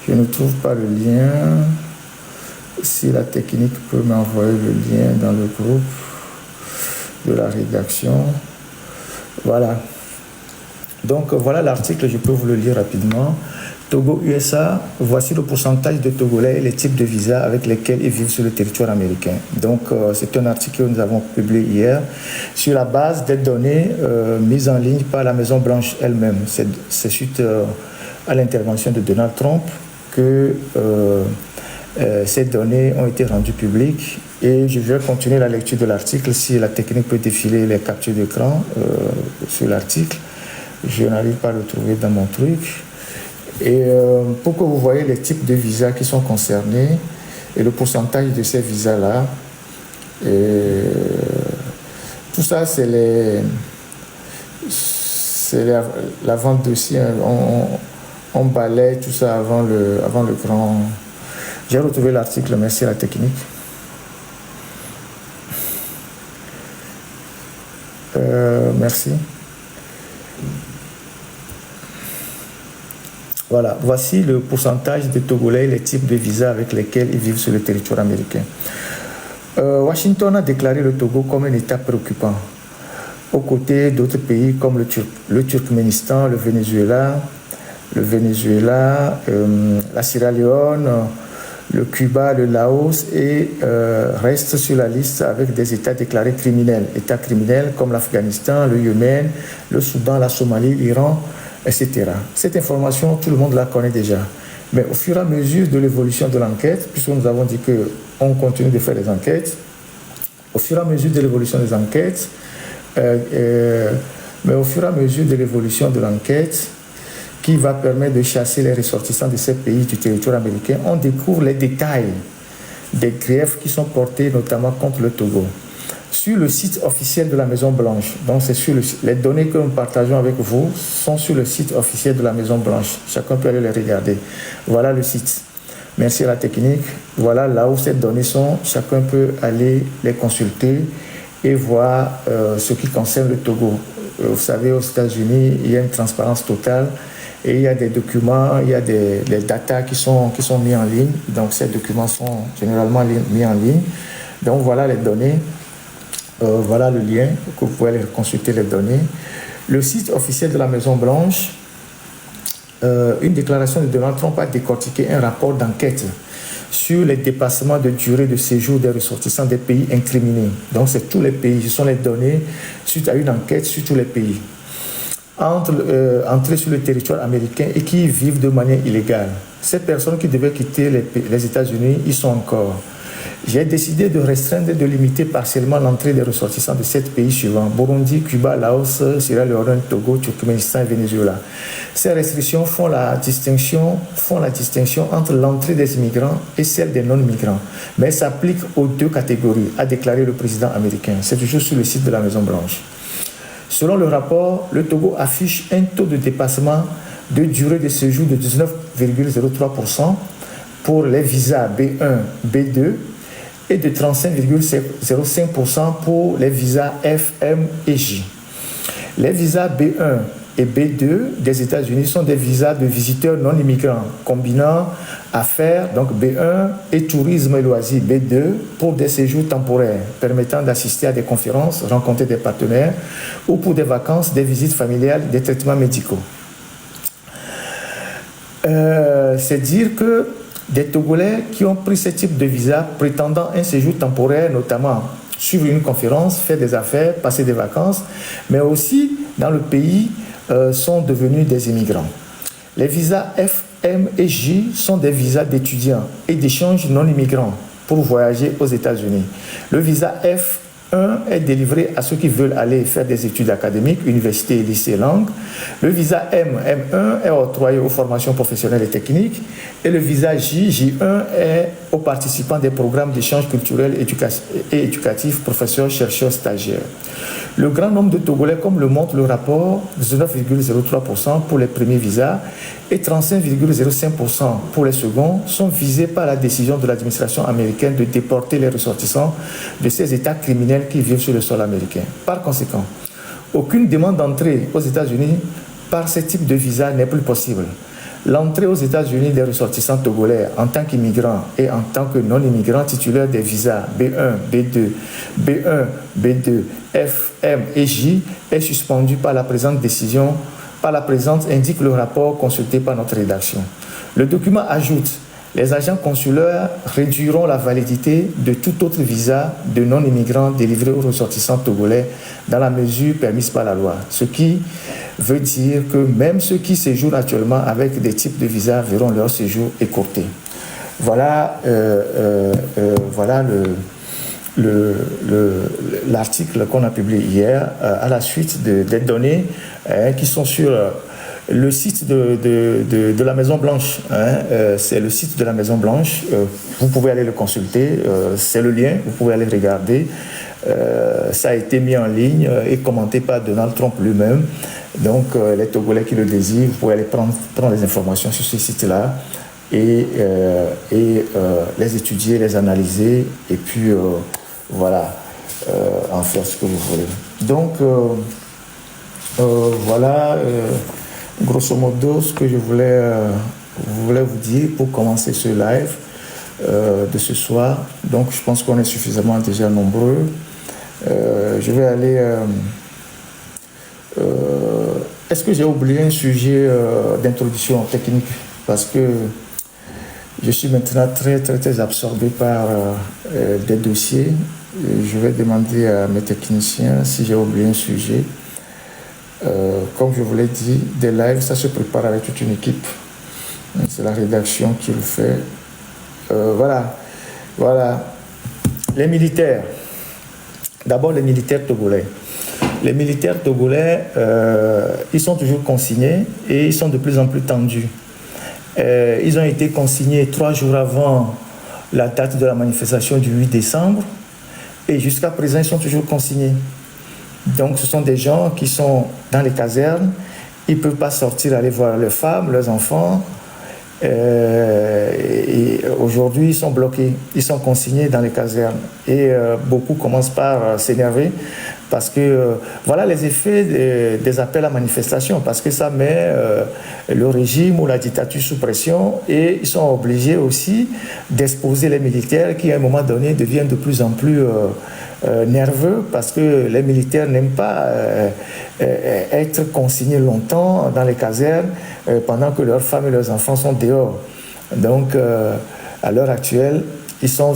Je ne trouve pas le lien. Si la technique peut m'envoyer le lien dans le groupe de la rédaction. Voilà. Donc voilà l'article, je peux vous le lire rapidement. Togo USA, voici le pourcentage de Togolais et les types de visas avec lesquels ils vivent sur le territoire américain. Donc c'est un article que nous avons publié hier sur la base des données mises en ligne par la Maison Blanche elle-même. C'est suite à l'intervention de Donald Trump que ces données ont été rendues publiques. Et je vais continuer la lecture de l'article si la technique peut défiler les captures d'écran sur l'article. Je n'arrive pas à le trouver dans mon truc. Et pour que vous voyez les types de visas qui sont concernés et le pourcentage de ces visas-là, tout ça, c'est la vente dossier. On balaye tout ça avant le grand. J'ai retrouvé l'article, merci à la technique. Merci. Voilà, voici le pourcentage de Togolais et les types de visas avec lesquels ils vivent sur le territoire américain. Washington a déclaré le Togo comme un État préoccupant, aux côtés d'autres pays comme le Turkménistan, le Venezuela, la Sierra Leone, le Cuba, le Laos et reste sur la liste avec des États déclarés criminels. États criminels comme l'Afghanistan, le Yémen, le Soudan, la Somalie, l'Iran, etc. Cette information, tout le monde la connaît déjà. Mais au fur et à mesure de l'évolution de l'enquête, puisque nous avons dit qu'on continue de faire des enquêtes, au fur et à mesure de l'évolution des enquêtes, qui va permettre de chasser les ressortissants de ces pays du territoire américain, on découvre les détails des griefs qui sont portés notamment contre le Togo. Sur le site officiel de la Maison Blanche, donc c'est sur les données que nous partageons avec vous sont sur le site officiel de la Maison Blanche. Chacun peut aller les regarder. Voilà le site. Merci à la technique. Voilà là où ces données sont. Chacun peut aller les consulter et voir ce qui concerne le Togo. Vous savez, aux États-Unis, il y a une transparence totale et il y a des documents, il y a des datas qui sont mis en ligne. Donc ces documents sont généralement mis en ligne. Donc voilà les données. Voilà le lien que vous pouvez aller consulter les données. Le site officiel de la Maison Blanche, une déclaration de Donald Trump a décortiqué un rapport d'enquête sur les dépassements de durée de séjour des ressortissants des pays incriminés. Donc c'est tous les pays, ce sont les données suite à une enquête sur tous les pays. Entrés sur le territoire américain et qui vivent de manière illégale. Ces personnes qui devaient quitter les États-Unis, ils sont encore. J'ai décidé de restreindre et de limiter partiellement l'entrée des ressortissants de 7 pays suivants: Burundi, Cuba, Laos, Sierra Leone, Togo, Turkménistan et Venezuela. Ces restrictions font la distinction entre l'entrée des immigrants et celle des non-migrants, mais s'appliquent aux deux catégories, a déclaré le président américain. C'est toujours sur le site de la Maison-Blanche. Selon le rapport, le Togo affiche un taux de dépassement de durée de séjour de 19,03% pour les visas B1, B2 et de 35,05% pour les visas F, M et J. Les visas B1 et B2 des États-Unis sont des visas de visiteurs non immigrants combinant affaires, donc B1, et tourisme et loisirs B2 pour des séjours temporaires permettant d'assister à des conférences, rencontrer des partenaires ou pour des vacances, des visites familiales, des traitements médicaux. C'est dire que des Togolais qui ont pris ce type de visa prétendant un séjour temporaire, notamment suivre une conférence, faire des affaires, passer des vacances, mais aussi dans le pays sont devenus des immigrants. Les visas F, M et J sont des visas d'étudiants et d'échanges non immigrants pour voyager aux États-Unis. Le visa F1 est délivré à ceux qui veulent aller faire des études académiques, université, lycée, langue. Le visa M1 est octroyé aux formations professionnelles et techniques. Et le visa J1 est aux participants des programmes d'échange culturel et éducatif, professeurs, chercheurs, stagiaires. Le grand nombre de Togolais, comme le montre le rapport, 19,03% pour les premiers visas et 35,05% pour les seconds, sont visés par la décision de l'administration américaine de déporter les ressortissants de ces États criminels qui vivent sur le sol américain. Par conséquent, aucune demande d'entrée aux États-Unis par ce type de visa n'est plus possible. L'entrée aux États-Unis des ressortissants togolais en tant qu'immigrants et en tant que non-immigrants titulaires des visas B1, B2, B1, B2, F, M et J est suspendue par la présente décision, par la présente, indique le rapport consulté par notre rédaction. Le document ajoute: les agents consulaires réduiront la validité de tout autre visa de non-immigrants délivré aux ressortissants togolais dans la mesure permise par la loi. Ce qui veut dire que même ceux qui séjournent actuellement avec des types de visas verront leur séjour écourté. Voilà, voilà l'article qu'on a publié hier à la suite des données qui sont sur le site de la Maison Blanche. C'est le site de la Maison Blanche. Vous pouvez aller le consulter. C'est le lien. Vous pouvez aller regarder. Ça a été mis en ligne et commenté par Donald Trump lui-même. Donc, les Togolais qui le désirent, vous pouvez aller prendre les informations sur ce site-là et les étudier, les analyser et puis voilà, en faire ce que vous voulez. Donc, voilà, grosso modo, ce que je voulais vous dire pour commencer ce live de ce soir. Donc, je pense qu'on est suffisamment déjà nombreux. Je vais aller... est-ce que j'ai oublié un sujet d'introduction technique? Parce que je suis maintenant très absorbé par des dossiers. Je vais demander à mes techniciens si j'ai oublié un sujet. Comme je vous l'ai dit, des lives, ça se prépare avec toute une équipe. C'est la rédaction qui le fait. Voilà. Les militaires. D'abord, les militaires togolais. Les militaires togolais, ils sont toujours consignés et ils sont de plus en plus tendus. Ils ont été consignés 3 jours avant la date de la manifestation du 8 décembre et jusqu'à présent, ils sont toujours consignés. Donc, ce sont des gens qui sont dans les casernes, ils ne peuvent pas sortir, aller voir leurs femmes, leurs enfants. Et aujourd'hui, ils sont bloqués, ils sont consignés dans les casernes. Et beaucoup commencent par s'énerver parce que voilà les effets des appels à manifestation, parce que ça met le régime ou la dictature sous pression et ils sont obligés aussi d'exposer les militaires qui, à un moment donné, deviennent de plus en plus nerveux parce que les militaires n'aiment pas être consignés longtemps dans les casernes pendant que leurs femmes et leurs enfants sont dehors. Donc, à l'heure actuelle, ils sont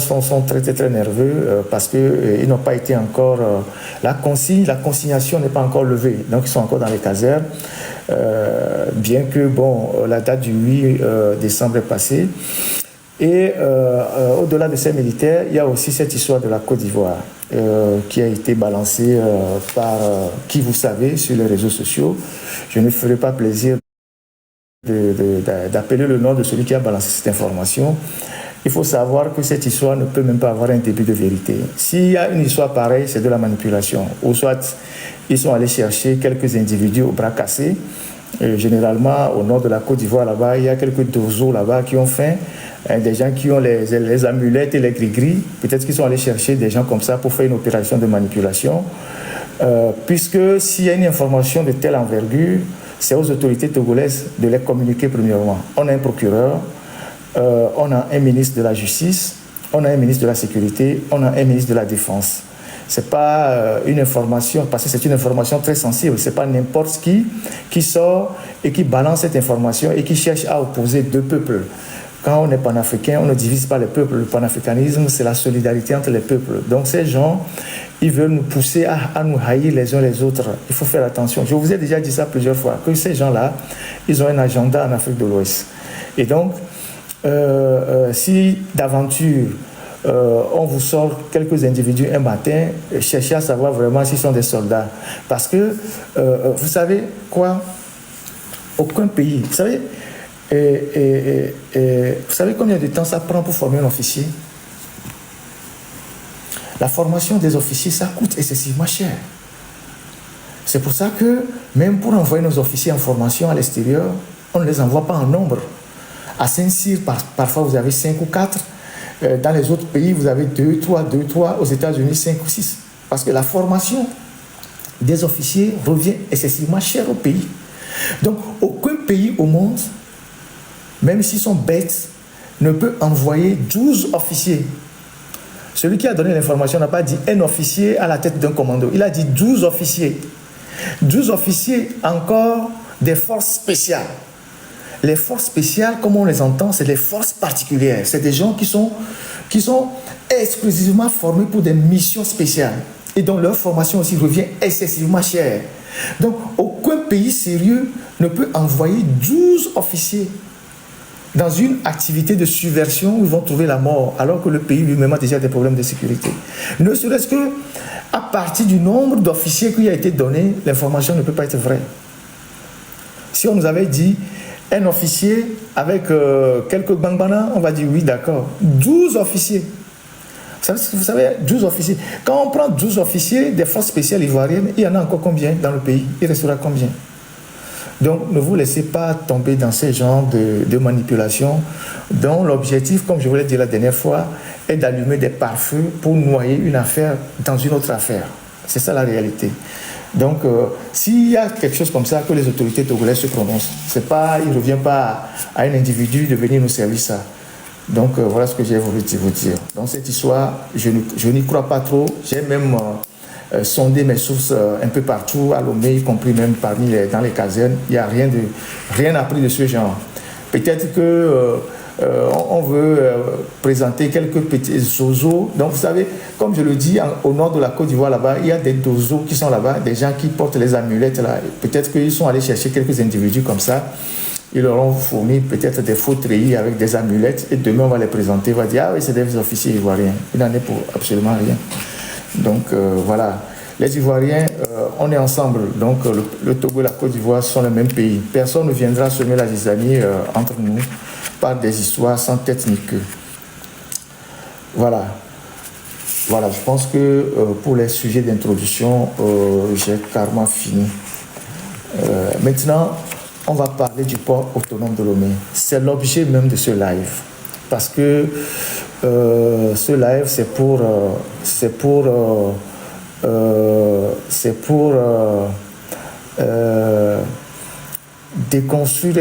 très nerveux parce qu'ils n'ont pas été encore... la consignation n'est pas encore levée. Donc, ils sont encore dans les casernes, bien que, bon, la date du 8 décembre est passée. Et au-delà de ces militaires, il y a aussi cette histoire de la Côte d'Ivoire qui a été balancée par qui vous savez sur les réseaux sociaux. Je ne ferai pas plaisir d'appeler le nom de celui qui a balancé cette information. Il faut savoir que cette histoire ne peut même pas avoir un début de vérité. S'il y a une histoire pareille, c'est de la manipulation. Ou soit ils sont allés chercher quelques individus au bras cassés. Généralement, au nord de la Côte d'Ivoire, là-bas, il y a quelques dozos là-bas qui ont faim. Des gens qui ont les amulettes et les gris-gris. Peut-être qu'ils sont allés chercher des gens comme ça pour faire une opération de manipulation. Puisque s'il y a une information de telle envergure, c'est aux autorités togolaises de les communiquer premièrement. On a un procureur, on a un ministre de la Justice, on a un ministre de la Sécurité, on a un ministre de la Défense. Ce n'est pas une information, parce que c'est une information très sensible. Ce n'est pas n'importe qui sort et qui balance cette information et qui cherche à opposer deux peuples. Quand on est panafricain, on ne divise pas les peuples. Le panafricanisme, c'est la solidarité entre les peuples. Donc ces gens, ils veulent nous pousser à nous haïr les uns les autres. Il faut faire attention. Je vous ai déjà dit ça plusieurs fois, que ces gens-là, ils ont un agenda en Afrique de l'Ouest. Et donc, si d'aventure, on vous sort quelques individus un matin, cherchez à savoir vraiment s'ils sont des soldats. Parce que, vous savez quoi? Aucun pays, vous savez, vous savez combien de temps ça prend pour former un officier? La formation des officiers, ça coûte excessivement cher. C'est pour ça que, même pour envoyer nos officiers en formation à l'extérieur, on ne les envoie pas en nombre. À Saint-Cyr, parfois vous avez 5 ou 4. Dans les autres pays, vous avez 2, 3. Aux États-Unis, 5 ou 6. Parce que la formation des officiers revient excessivement cher au pays. Donc, aucun pays au monde même s'ils sont bêtes, ne peut envoyer 12 officiers. Celui qui a donné l'information n'a pas dit un officier à la tête d'un commando. Il a dit 12 officiers. 12 officiers encore des forces spéciales. Les forces spéciales, comme on les entend, c'est des forces particulières. C'est des gens qui sont exclusivement formés pour des missions spéciales. Et dont leur formation aussi revient excessivement chère. Donc, aucun pays sérieux ne peut envoyer 12 officiers dans une activité de subversion où ils vont trouver la mort, alors que le pays lui-même a déjà des problèmes de sécurité. Ne serait-ce que à partir du nombre d'officiers qui a été donné, l'information ne peut pas être vraie. Si on nous avait dit un officier avec quelques bangbana, on va dire oui, d'accord. 12 officiers. Vous savez, 12 officiers. Quand on prend 12 officiers des forces spéciales ivoiriennes, il y en a encore combien dans le pays? Il restera combien? Donc, ne vous laissez pas tomber dans ces genres de manipulations dont l'objectif, comme je vous l'ai dit la dernière fois, est d'allumer des pare-feux pour noyer une affaire dans une autre affaire. C'est ça la réalité. Donc, s'il y a quelque chose comme ça, que les autorités togolaises se prononcent. C'est pas, il ne revient pas à un individu de venir nous servir ça. Donc, voilà ce que j'ai voulu vous dire. Dans cette histoire, je n'y crois pas trop. J'ai même sondé mes sources un peu partout, à Lomé, y compris même dans les casernes. Il n'y a rien appris de ce genre. Peut-être que on veut présenter quelques petits zozos. Donc, vous savez, comme je le dis, au nord de la Côte d'Ivoire, là-bas, il y a des dozos qui sont là-bas, des gens qui portent les amulettes là. Peut-être qu'ils sont allés chercher quelques individus comme ça. Ils leur ont fourni peut-être des faux treillis avec des amulettes et demain on va les présenter, on va dire ah oui c'est des officiers ivoiriens. Il n'en est pour absolument rien. Donc voilà, les Ivoiriens, on est ensemble. Donc le Togo et la Côte d'Ivoire sont le même pays. Personne ne viendra semer la zizanie entre nous par des histoires sans tête ni queue. Voilà. Voilà, je pense que pour les sujets d'introduction, j'ai carrément fini. Maintenant, on va parler du port autonome de Lomé. C'est l'objet même de ce live. Parce que ce live, c'est pour déconstruire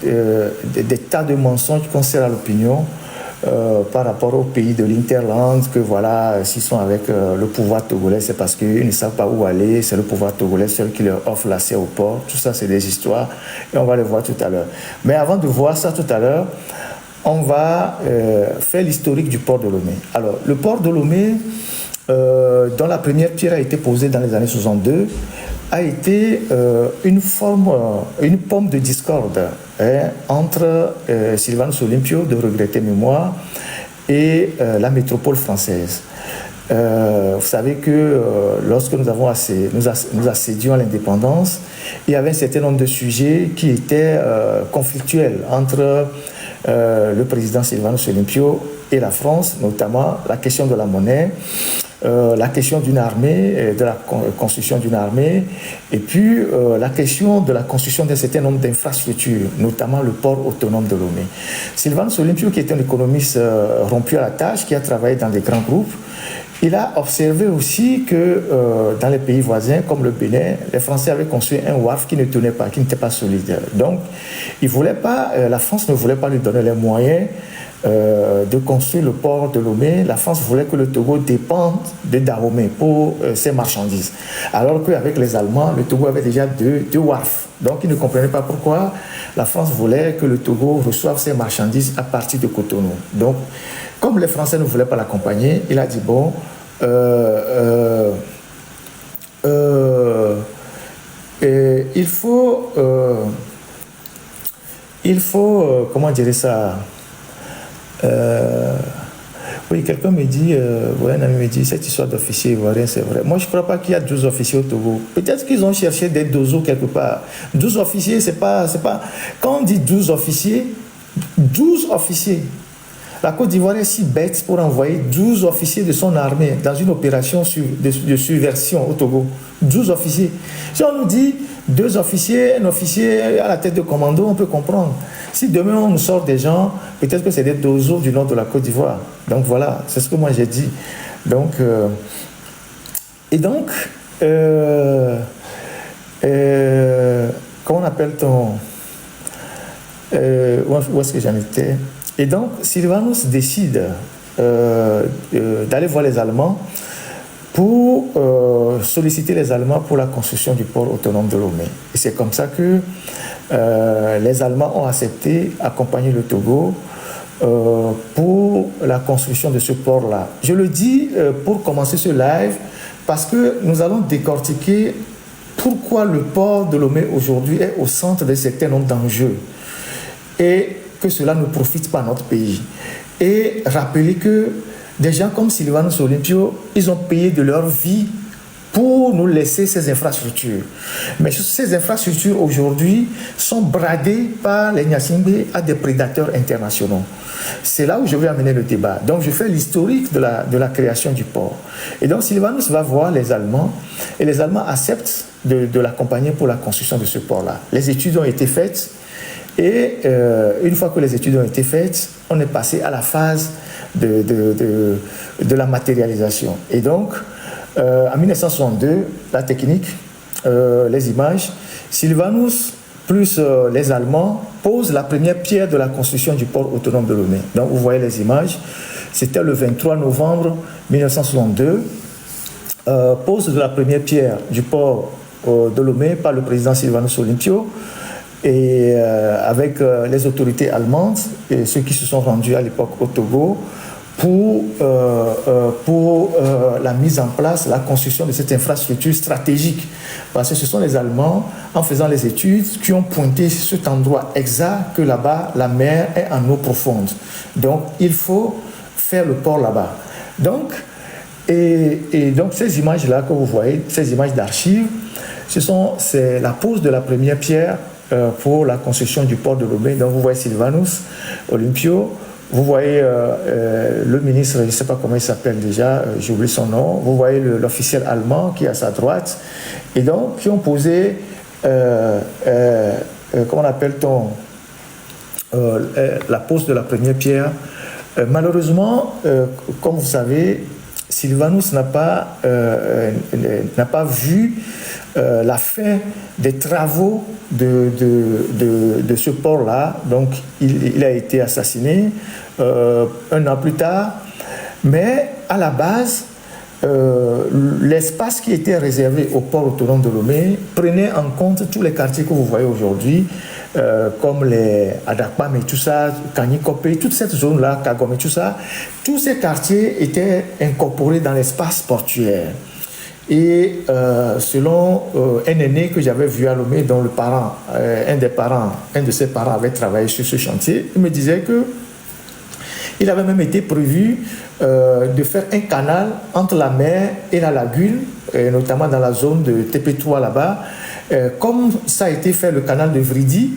des tas de mensonges concernant l'opinion par rapport au pays de l'Interland, que voilà, s'ils sont avec le pouvoir togolais, c'est parce qu'ils ne savent pas où aller, c'est le pouvoir togolais seul qui leur offre l'accès au port. Tout ça, c'est des histoires et on va les voir tout à l'heure. Mais avant de voir ça tout à l'heure, on va faire l'historique du port de Lomé. Alors, le port de Lomé, dont la première pierre a été posée dans les années 62, a été une pomme de discorde entre Sylvanus Olympio, de regrettée mémoire, et la métropole française. Vous savez que lorsque nous accédions à l'indépendance, il y avait un certain nombre de sujets qui étaient conflictuels entre le président Sylvanus Olympio et la France, notamment la question de la monnaie, la question d'une armée, de la construction d'une armée, et puis la question de la construction d'un certain nombre d'infrastructures, notamment le port autonome de Lomé. Sylvanus Olympio, qui est un économiste rompu à la tâche, qui a travaillé dans des grands groupes, il a observé aussi que dans les pays voisins, comme le Bénin, les Français avaient construit un wharf qui ne tenait pas, qui n'était pas solide. Donc, la France ne voulait pas lui donner les moyens de construire le port de Lomé. La France voulait que le Togo dépende de Dahomey pour ses marchandises. Alors qu'avec les Allemands, le Togo avait déjà deux wharfs. Donc, ils ne comprenaient pas pourquoi la France voulait que le Togo reçoive ses marchandises à partir de Cotonou. Donc, comme les Français ne voulaient pas l'accompagner, il a dit bon, il faut comment dire ça, oui, quelqu'un me dit, ouais, un ami me dit, cette histoire d'officiers ivoiriens, c'est vrai. Moi, je ne crois pas qu'il y a 12 officiers au Togo. Peut-être qu'ils ont cherché des dozos quelque part. 12 officiers, c'est pas... Quand on dit 12 officiers, la Côte d'Ivoire est si bête pour envoyer 12 officiers de son armée dans une opération de subversion au Togo. 12 officiers. Si on nous dit 2 officiers, un officier à la tête de commando, on peut comprendre. Si demain on nous sort des gens, peut-être que c'est des dozos du nord de la Côte d'Ivoire. Donc voilà, c'est ce que moi j'ai dit. Donc, comment on appelle-t-on Où est-ce que j'en étais? Et donc, Sylvanus décide d'aller voir les Allemands pour solliciter les Allemands pour la construction du port autonome de Lomé. Et c'est comme ça que les Allemands ont accepté d'accompagner le Togo pour la construction de ce port-là. Je le dis pour commencer ce live parce que nous allons décortiquer pourquoi le port de Lomé aujourd'hui est au centre d'un certain nombre d'enjeux et que cela ne profite pas à notre pays. Et rappeler que des gens comme Sylvanus Olympio, ils ont payé de leur vie pour nous laisser ces infrastructures. Mais ces infrastructures aujourd'hui sont bradées par les Nyasingbe à des prédateurs internationaux. C'est là où je vais amener le débat. Donc je fais l'historique de la création du port. Et donc Sylvanus va voir les Allemands et les Allemands acceptent de l'accompagner pour la construction de ce port-là. Les études ont été faites et une fois que les études ont été faites, on est passé à la phase de la matérialisation. Et donc, en 1962, la technique, les images, Sylvanus plus les Allemands posent la première pierre de la construction du port autonome de Lomé. Donc vous voyez les images, c'était le 23 novembre 1962, pose de la première pierre du port de Lomé par le président Sylvanus Olympio et avec les autorités allemandes et ceux qui se sont rendus à l'époque au Togo pour la mise en place, la construction de cette infrastructure stratégique. Parce que ce sont les Allemands, en faisant les études, qui ont pointé cet endroit exact que là-bas, la mer est en eau profonde. Donc, il faut faire le port là-bas. Donc, et donc, ces images-là que vous voyez, ces images d'archives, c'est la pose de la première pierre pour la construction du port de Lomé. Donc, vous voyez Sylvanus Olympio. Vous voyez le ministre, je ne sais pas comment il s'appelle déjà, j'ai oublié son nom. Vous voyez l'officiel allemand qui est à sa droite. Et donc, qui ont posé, comment appelle-t-on, la pose de la première pierre. Malheureusement, comme vous savez, Sylvanus n'a pas vu la fin des travaux de ce port-là. Donc, il a été assassiné un an plus tard. Mais à la base, l'espace qui était réservé au port autonome de Lomé prenait en compte tous les quartiers que vous voyez aujourd'hui, comme les Adakpam et tout ça, Kanyikope, toute cette zone-là, Kagome et tout ça. Tous ces quartiers étaient incorporés dans l'espace portuaire. Et selon un aîné que j'avais vu à Lomé, dont un de ses parents avait travaillé sur ce chantier, il me disait que il avait même été prévu de faire un canal entre la mer et la lagune, notamment dans la zone de TP3 là-bas, comme ça a été fait le canal de Vridi,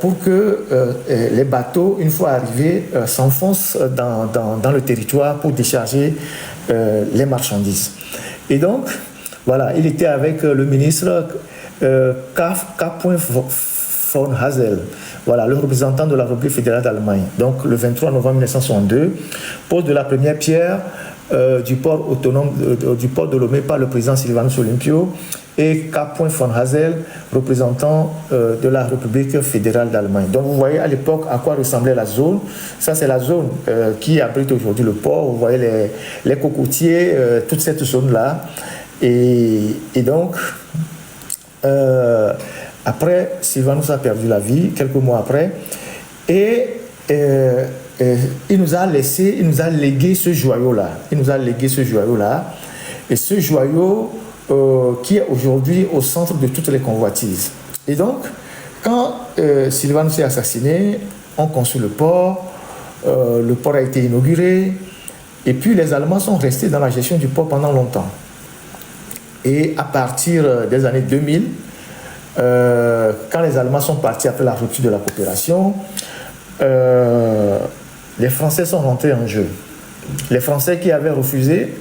pour que les bateaux, une fois arrivés, s'enfoncent dans le territoire pour décharger les marchandises. Et donc, voilà, il était avec le ministre K. von Hazel, voilà, le représentant de la République fédérale d'Allemagne. Donc, le 23 novembre 1962, pose de la première pierre du port autonome du port de Lomé par le président Sylvanus Olympio et K. von Hazel, représentant de la République fédérale d'Allemagne. Donc, vous voyez à l'époque à quoi ressemblait la zone. Ça, c'est la zone qui abrite aujourd'hui le port. Vous voyez les cocotiers, toute cette zone-là. Et donc, après, Sylvanus a perdu la vie, quelques mois après, et il nous a légué ce joyau-là. Et ce joyau qui est aujourd'hui au centre de toutes les convoitises. Et donc, quand Sylvanus est assassiné, on construit le port a été inauguré, et puis les Allemands sont restés dans la gestion du port pendant longtemps. Et à partir des années 2000, quand les Allemands sont partis après la rupture de la coopération, les Français sont rentrés en jeu. Les Français qui avaient refusé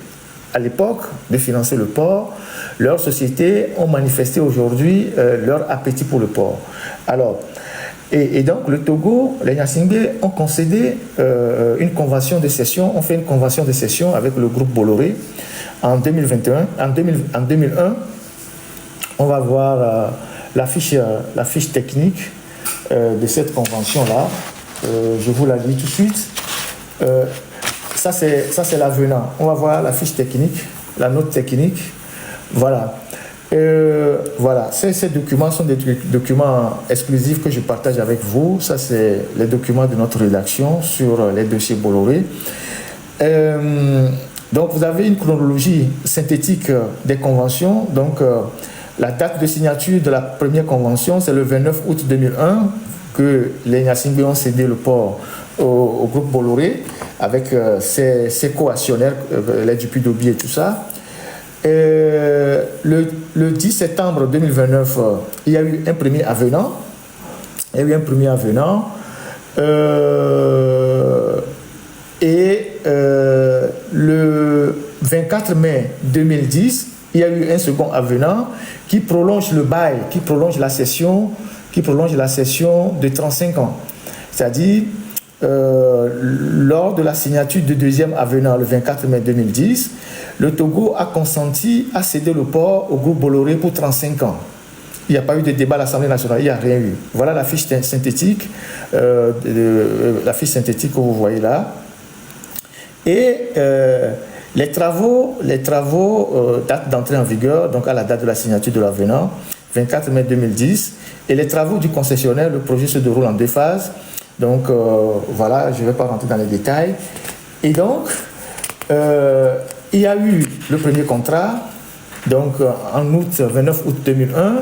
à l'époque de financer le port, leurs sociétés ont manifesté aujourd'hui leur appétit pour le port. Alors, et donc le Togo, les Nyasingbe ont concédé une convention de cession, ont fait une convention de cession avec le groupe Bolloré en 2021. En 2001, on va voir la fiche technique de cette convention-là. Je vous la lis tout de suite. Ça, c'est l'avenant. On va voir la fiche technique, la note technique. Voilà. Voilà. Ces documents sont des documents exclusifs que je partage avec vous. Ça, c'est les documents de notre rédaction sur les dossiers Bolloré. Donc, vous avez une chronologie synthétique des conventions. Donc, la date de signature de la première convention, c'est le 29 août 2001 que les Gnassingbé ont cédé le port au groupe Bolloré avec ses co-actionnaires, les Dupuis-D'Auby et tout ça. Le 10 septembre 2029, il y a eu un premier avenant. Le 24 mai 2010, il y a eu un second avenant qui prolonge le bail, qui prolonge la cession de 35 ans. C'est-à-dire, lors de la signature du deuxième avenant, le 24 mai 2010, le Togo a consenti à céder le port au groupe Bolloré pour 35 ans. Il n'y a pas eu de débat à l'Assemblée nationale, il n'y a rien eu. Voilà la fiche synthétique, que vous voyez là. Et les travaux datent d'entrée en vigueur, donc à la date de la signature de l'avenant, 24 mai 2010. Et les travaux du concessionnaire, le projet se déroule en 2 phases. Donc voilà, je ne vais pas rentrer dans les détails. Et donc, il y a eu le premier contrat, donc en 29 août 2001.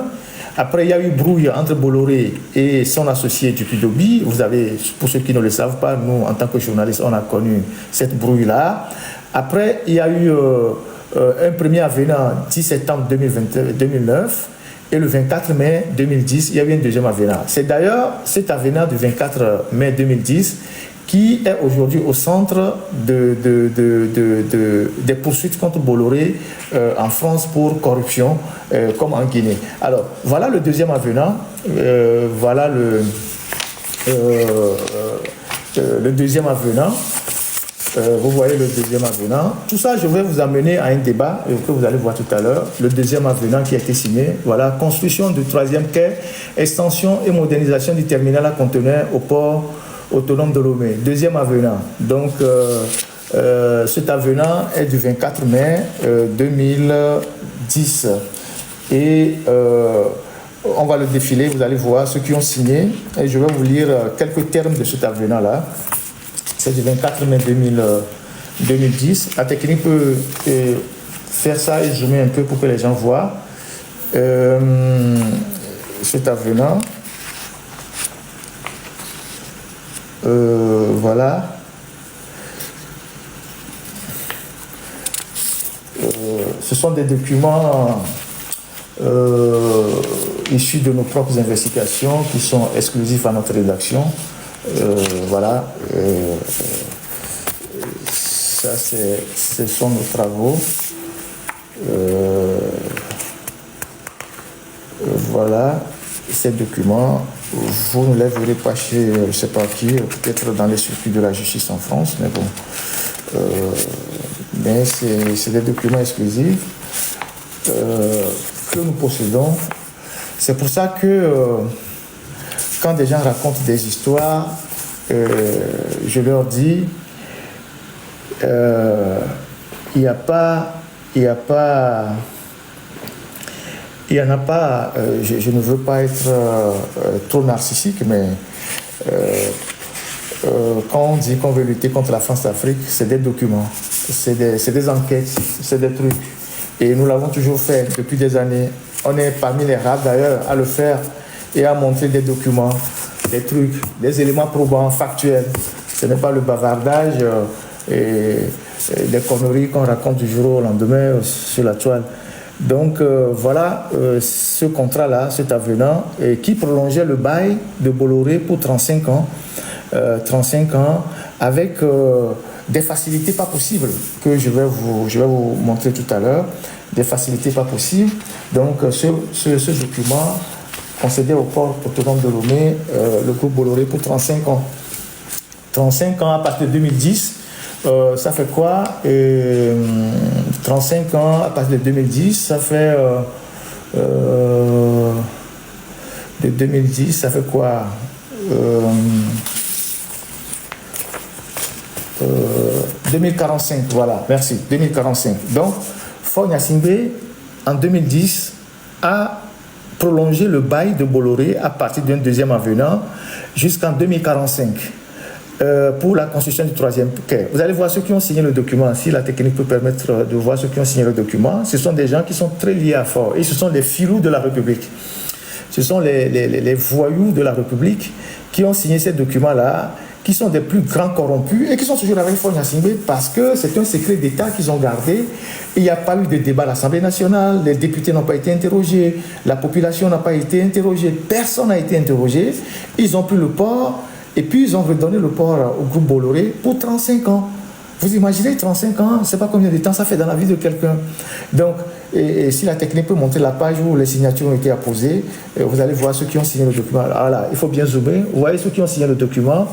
Après, il y a eu brouille entre Bolloré et son associé Dupuis-D'Auby. Vous avez, pour ceux qui ne le savent pas, nous, en tant que journalistes, on a connu cette brouille-là. Après, il y a eu un premier avenant 10 septembre 2009. Et le 24 mai 2010, il y a eu un deuxième avenant. C'est d'ailleurs cet avenant du 24 mai 2010 qui est aujourd'hui au centre des poursuites contre Bolloré en France pour corruption, comme en Guinée. Alors, voilà le deuxième avenant. Voilà le deuxième avenant. Vous voyez le deuxième avenant. Tout ça, je vais vous amener à un débat que vous allez voir tout à l'heure. Le deuxième avenant qui a été signé. Voilà, construction du troisième quai, extension et modernisation du terminal à conteneurs au port autonome de Lomé. Deuxième avenant. Donc, cet avenant est du 24 mai 2010. Et on va le défiler, vous allez voir ceux qui ont signé. Et je vais vous lire quelques termes de cet avenant-là. C'est du 24 mai 2010. La technique peut faire ça et zoomer un peu pour que les gens voient. Cet avenant. Voilà. Ce sont des documents issus de nos propres investigations qui sont exclusifs à notre rédaction. Voilà, ça ce sont nos travaux. Voilà, ces documents, vous ne les verrez pas chez, je ne sais pas qui, peut-être dans les circuits de la justice en France, mais bon. Mais c'est des documents exclusifs que nous possédons. C'est pour ça que quand des gens racontent des histoires, je leur dis, il n'y en a pas, je ne veux pas être trop narcissique, mais quand on dit qu'on veut lutter contre la France-Afrique, c'est des documents, c'est des enquêtes, c'est des trucs. Et nous l'avons toujours fait depuis des années. On est parmi les rares d'ailleurs à le faire et à montrer des documents, des trucs, des éléments probants, factuels. Ce n'est pas le bavardage et des conneries qu'on raconte du jour au lendemain sur la toile. Donc voilà ce contrat-là, cet avenant, qui prolongeait le bail de Bolloré pour 35 ans, avec des facilités pas possibles que je vais vous montrer tout à l'heure, des facilités pas possibles. Donc ce document concédé au port autonome de Lomé, le groupe Bolloré pour 35 ans. 35 ans à partir de 2010, ça fait quoi? 35 ans à partir de 2010, ça fait de 2010, ça fait quoi? 2045, voilà, merci, 2045. Donc, Faure Gnassingbé, en 2010, a prolongé le bail de Bolloré à partir d'un deuxième avenant jusqu'en 2045 pour la construction du troisième quai. Vous allez voir ceux qui ont signé le document, si la technique peut permettre de voir ceux qui ont signé le document. Ce sont des gens qui sont très liés à Faure et ce sont les filous de la République. Ce sont les voyous de la République qui ont signé ces documents-là, qui sont des plus grands corrompus et qui sont toujours avec Faure Gnassingbé parce que c'est un secret d'État qu'ils ont gardé. Il n'y a pas eu de débat à l'Assemblée nationale, les députés n'ont pas été interrogés, la population n'a pas été interrogée, personne n'a été interrogé. Ils ont pris le port et puis ils ont redonné le port au groupe Bolloré pour 35 ans. Vous imaginez 35 ans, je ne sais pas combien de temps ça fait dans la vie de quelqu'un. Donc, et si la technique peut montrer la page où les signatures ont été apposées, vous allez voir ceux qui ont signé le document. Alors là, il faut bien zoomer. Vous voyez ceux qui ont signé le document.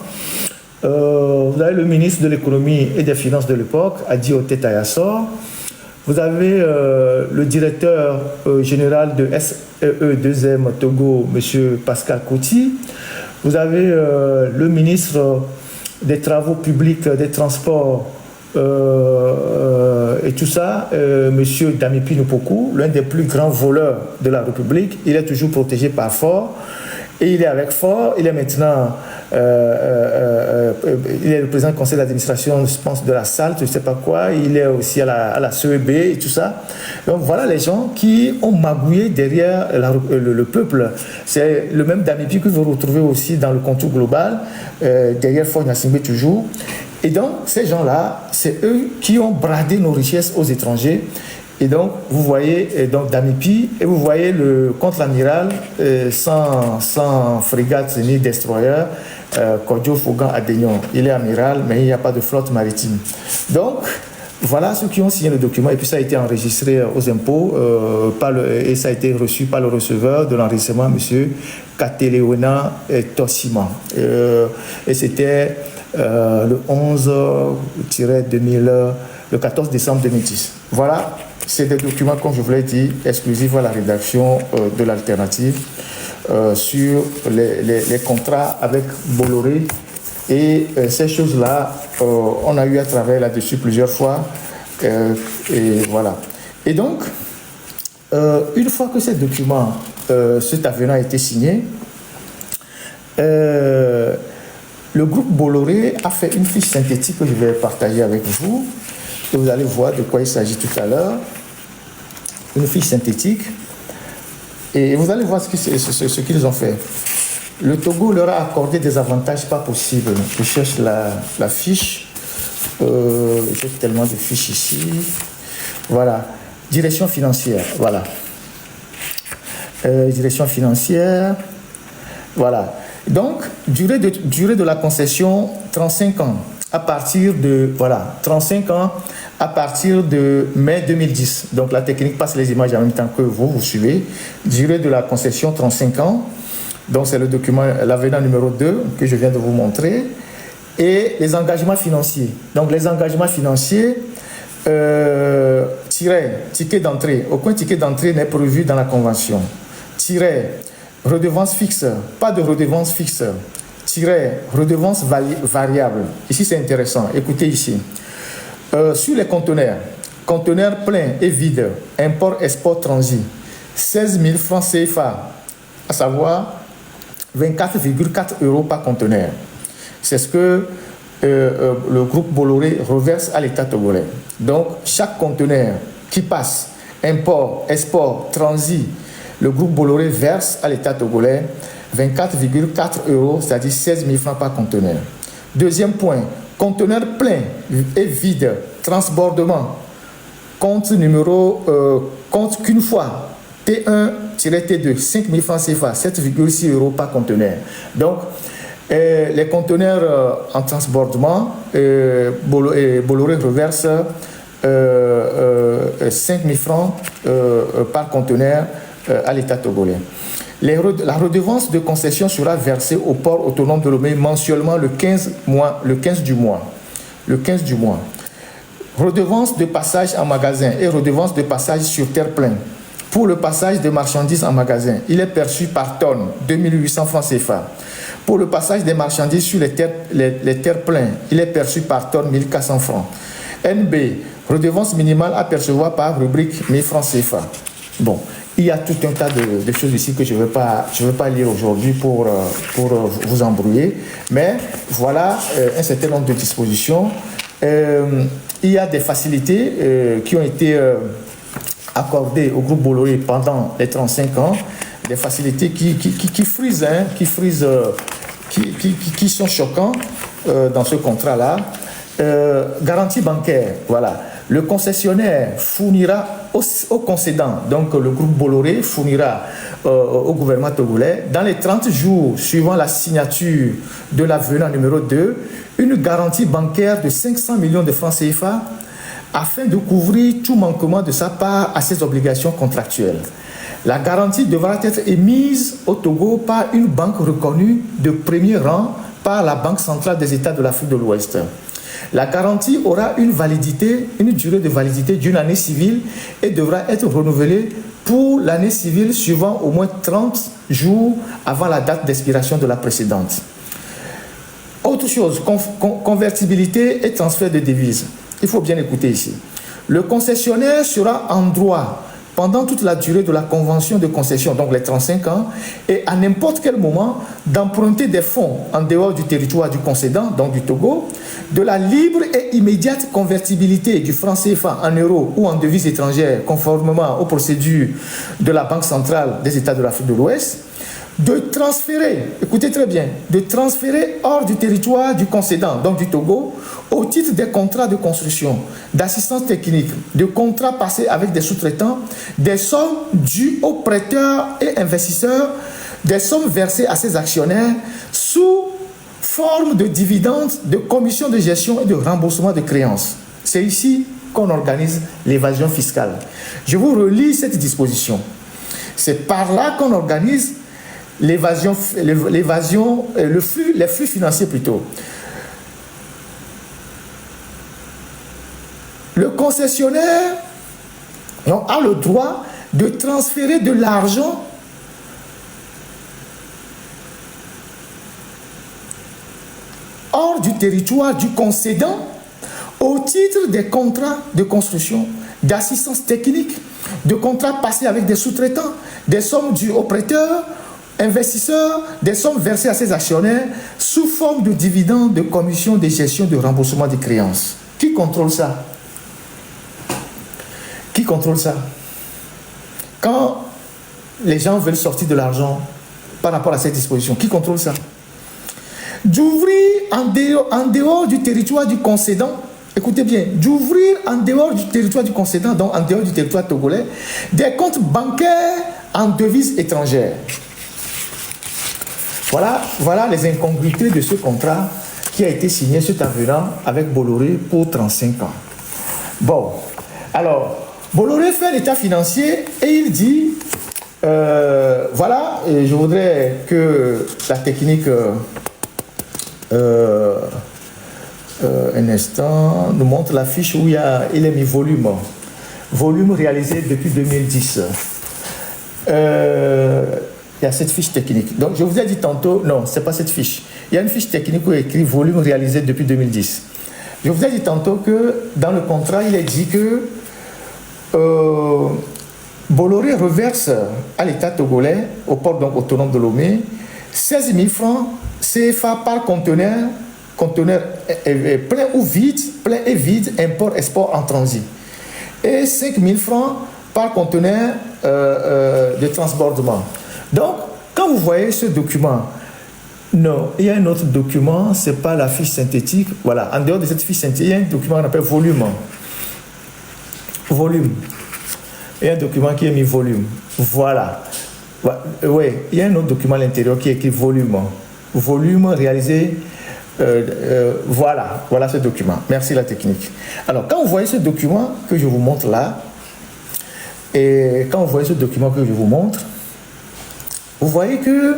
Vous avez le ministre de l'économie et des finances de l'époque, Adi Otet Ayassor. Vous avez le directeur général de SEE2M Togo, M. Pascal Kouti. Vous avez le ministre des Travaux publics, des Transports et tout ça, M. Damipi Nupoku, l'un des plus grands voleurs de la République. Il est toujours protégé par Faure. Et il est avec Faure, il est maintenant, il est le président du conseil d'administration, je pense, de la SALT, je ne sais pas quoi, il est aussi à la CEB et tout ça. Donc voilà les gens qui ont magouillé derrière le peuple. C'est le même Damipi que vous retrouvez aussi dans le contour global, derrière Faure Gnassingbé toujours. Et donc ces gens-là, c'est eux qui ont bradé nos richesses aux étrangers. Et donc, vous voyez donc Damipi et vous voyez le contre-amiral sans frégate ni destroyer, Kodjo Fogan Adegnon. Il est amiral, mais il n'y a pas de flotte maritime. Donc, voilà ceux qui ont signé le document. Et puis, ça a été enregistré aux impôts et ça a été reçu par le receveur de l'enregistrement, M. Kateleona Tossima. Et c'était le 14 décembre 2010. Voilà. C'est des documents, comme je vous l'ai dit, exclusifs à la rédaction de l'alternative sur les contrats avec Bolloré. Et ces choses-là, on a eu à travailler là-dessus plusieurs fois. Et voilà. Et donc, une fois que ces documents, cet avenant a été signé, le groupe Bolloré a fait une fiche synthétique que je vais partager avec vous. Et vous allez voir de quoi il s'agit tout à l'heure. Une fiche synthétique. Et vous allez voir ce qu'ils ont fait. Le Togo leur a accordé des avantages pas possibles. Je cherche la fiche. J'ai tellement de fiches ici. Voilà. Direction financière. Voilà. Direction financière. Voilà. Donc, durée de la concession, 35 ans. À partir de, 35 ans à partir de mai 2010. Donc la technique passe les images en même temps que vous suivez. Durée de la concession, 35 ans. Donc c'est le document, l'avenant numéro 2 que je viens de vous montrer. Et les engagements financiers. Donc les engagements financiers, ticket d'entrée. Aucun ticket d'entrée n'est prévu dans la convention. Redevance fixe. Pas de redevance fixe. Redevance variable. Ici, c'est intéressant. Écoutez ici. Sur les conteneurs pleins et vides, import, export, transit, 16 000 francs CFA, à savoir 24,4 € par conteneur. C'est ce que le groupe Bolloré reverse à l'État togolais. Donc, chaque conteneur qui passe, import, export, transit, le groupe Bolloré verse à l'État togolais 24,4 €, c'est-à-dire 16 000 francs par conteneur. Deuxième point, conteneur plein et vide, transbordement, compte qu'une fois, T1-T2, 5 000 francs CFA, 7,6 € par conteneur. Donc, les conteneurs en transbordement, Bolloré reverse 5 000 francs par conteneur à l'État togolais. La redevance de concession sera versée au port autonome de Lomé mensuellement le 15 du mois. Redevance de passage en magasin et redevance de passage sur terre pleine. Pour le passage de marchandises en magasin, il est perçu par tonne 2800 francs CFA. Pour le passage des marchandises sur les terres pleines, il est perçu par tonne 1400 francs. NB, redevance minimale à percevoir par rubrique 1000 francs CFA. Bon, il y a tout un tas de choses ici que je ne vais pas lire aujourd'hui pour vous embrouiller, mais voilà un certain nombre de dispositions. Il y a des facilités qui ont été accordées au groupe Bolloré pendant les 35 ans, des facilités qui frisent, qui sont choquants dans ce contrat-là. Garantie bancaire, voilà. Le concessionnaire fournira au concédant, donc le groupe Bolloré fournira au gouvernement togolais, dans les 30 jours suivant la signature de l'avenant numéro 2, une garantie bancaire de 500 millions de francs CFA afin de couvrir tout manquement de sa part à ses obligations contractuelles. La garantie devra être émise au Togo par une banque reconnue de premier rang par la Banque centrale des États de l'Afrique de l'Ouest. La garantie aura une durée de validité d'une année civile et devra être renouvelée pour l'année civile suivant au moins 30 jours avant la date d'expiration de la précédente. Autre chose, convertibilité et transfert de devises. Il faut bien écouter ici. Le concessionnaire sera en droit pendant toute la durée de la convention de concession, donc les 35 ans, et à n'importe quel moment, d'emprunter des fonds en dehors du territoire du concédant, donc du Togo, de la libre et immédiate convertibilité du franc CFA en euros ou en devises étrangères, conformément aux procédures de la Banque centrale des États de l'Afrique de l'Ouest, de transférer, écoutez très bien, de transférer hors du territoire du concédant, donc du Togo, au titre des contrats de construction, d'assistance technique, de contrats passés avec des sous-traitants, des sommes dues aux prêteurs et investisseurs, des sommes versées à ses actionnaires sous forme de dividendes, de commissions de gestion et de remboursement de créances. C'est ici qu'on organise l'évasion fiscale. Je vous relis cette disposition. C'est par là qu'on organise les flux financiers plutôt. Le concessionnaire a le droit de transférer de l'argent hors du territoire du concédant au titre des contrats de construction, d'assistance technique, de contrats passés avec des sous-traitants, des sommes dues aux prêteurs, investisseurs, des sommes versées à ses actionnaires sous forme de dividendes, de commissions de gestion, de remboursement des créances. Qui contrôle ça? Qui contrôle ça? Quand les gens veulent sortir de l'argent par rapport à cette disposition, qui contrôle ça? D'ouvrir en dehors du territoire du concédant, écoutez bien, d'ouvrir en dehors du territoire du concédant, donc en dehors du territoire togolais, des comptes bancaires en devises étrangères. Voilà les incongruités de ce contrat qui a été signé, cet avenant avec Bolloré pour 35 ans. Bon, alors, Bolloré fait l'état financier et il dit, voilà, et je voudrais que la technique, un instant, nous montre la fiche où il est mis volume. Volume réalisé depuis 2010. Il y a cette fiche technique. Donc, je vous ai dit tantôt, non, ce n'est pas cette fiche. Il y a une fiche technique où il est écrit volume réalisé depuis 2010. Je vous ai dit tantôt que dans le contrat, il est dit que Bolloré reverse à l'État togolais, au port donc autonome de Lomé, 16 000 francs CFA par conteneur plein ou vide, plein et vide, import-export en transit. Et 5 000 francs par conteneur de transbordement. Donc, quand vous voyez ce document, non, il y a un autre document, ce n'est pas la fiche synthétique. Voilà, en dehors de cette fiche synthétique, il y a un document qu'on appelle volume. Volume. Il y a un document qui est mis volume. Voilà. Oui, il y a un autre document à l'intérieur qui est écrit volume. Volume réalisé. Voilà ce document. Merci la technique. Alors, quand vous voyez ce document que je vous montre là, et quand vous voyez ce document que je vous montre, vous voyez que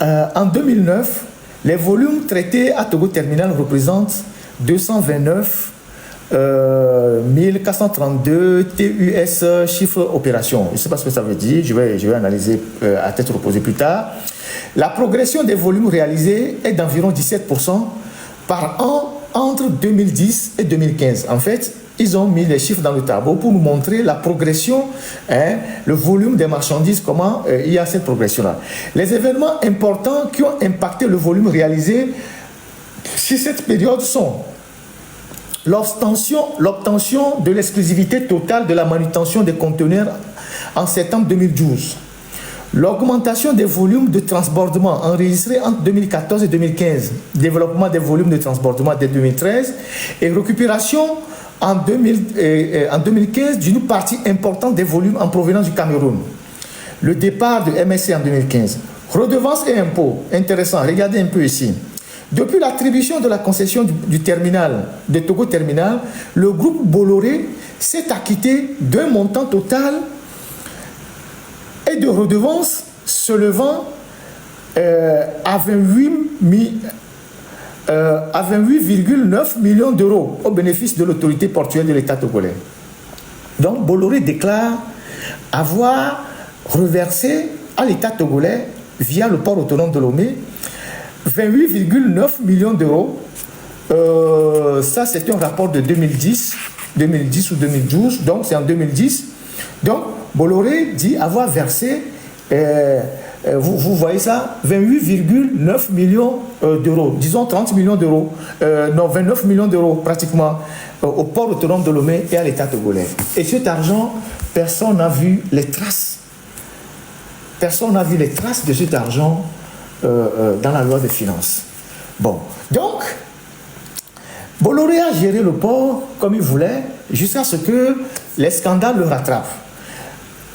en 2009, les volumes traités à Togo Terminal représentent 229 1432 TUS chiffre opération. Je ne sais pas ce que ça veut dire, je vais analyser à tête reposée plus tard. La progression des volumes réalisés est d'environ 17% par an entre 2010 et 2015. En fait, ils ont mis les chiffres dans le tableau pour nous montrer la progression, le volume des marchandises, comment il y a cette progression-là. Les événements importants qui ont impacté le volume réalisé sur cette période sont l'obtention de l'exclusivité totale de la manutention des conteneurs en septembre 2012, l'augmentation des volumes de transbordement enregistrés entre 2014 et 2015, développement des volumes de transbordement dès 2013 et récupération en 2015 d'une partie importante des volumes en provenance du Cameroun. Le départ de MSC en 2015. Redevances et impôts. Intéressant, regardez un peu ici. Depuis l'attribution de la concession du terminal, de Togo Terminal, le groupe Bolloré s'est acquitté d'un montant total et de redevances se levant à 28,9 millions d'euros au bénéfice de l'autorité portuaire de l'État togolais. Donc Bolloré déclare avoir reversé à l'État togolais via le port autonome de Lomé 28,9 millions d'euros. Ça, c'est un rapport de 2010 ou 2012, donc c'est en 2010. Donc, Bolloré dit avoir versé, vous voyez ça, 28,9 millions d'euros, disons 30 millions d'euros, non, 29 millions d'euros pratiquement, au port autonome de Lomé et à l'État togolais. Et cet argent, personne n'a vu les traces. Personne n'a vu les traces de cet argent dans la loi des finances. Bon, donc, Bolloré a géré le port comme il voulait jusqu'à ce que les scandales le rattrapent.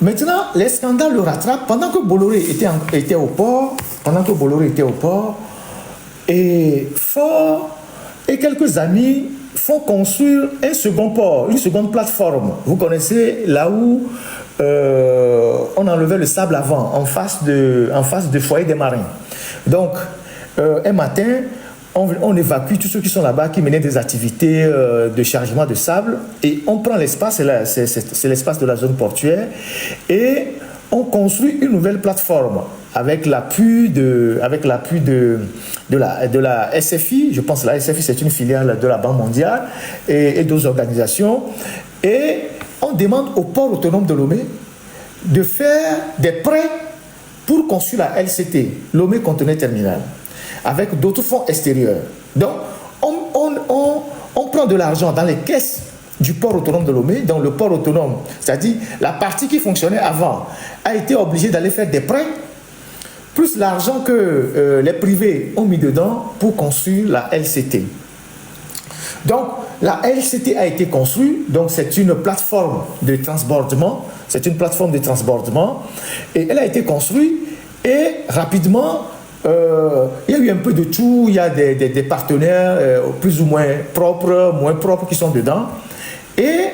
Maintenant, les scandales le rattrapent pendant que Bolloré était au port, et Ford et quelques amis font construire un second port, une seconde plateforme. Vous connaissez là où on enlevait le sable avant, en face de foyer des marins. Donc, un matin, on évacue tous ceux qui sont là-bas, qui menaient des activités de chargement de sable, et on prend l'espace, c'est l'espace de la zone portuaire, et on construit une nouvelle plateforme avec l'appui de la SFI. Je pense que la SFI, c'est une filiale de la Banque mondiale et d'autres organisations. Et on demande au port autonome de Lomé de faire des prêts pour construire la LCT, Lomé Conteneur Terminal, avec d'autres fonds extérieurs. Donc, on prend de l'argent dans les caisses du port autonome de Lomé. Donc, le port autonome, c'est-à-dire la partie qui fonctionnait avant, a été obligée d'aller faire des prêts, plus l'argent que les privés ont mis dedans pour construire la LCT. Donc, la LCT a été construite, donc c'est une plateforme de transbordement, et elle a été construite, et rapidement, il y a eu un peu de tout, il y a des partenaires plus ou moins propres qui sont dedans. Et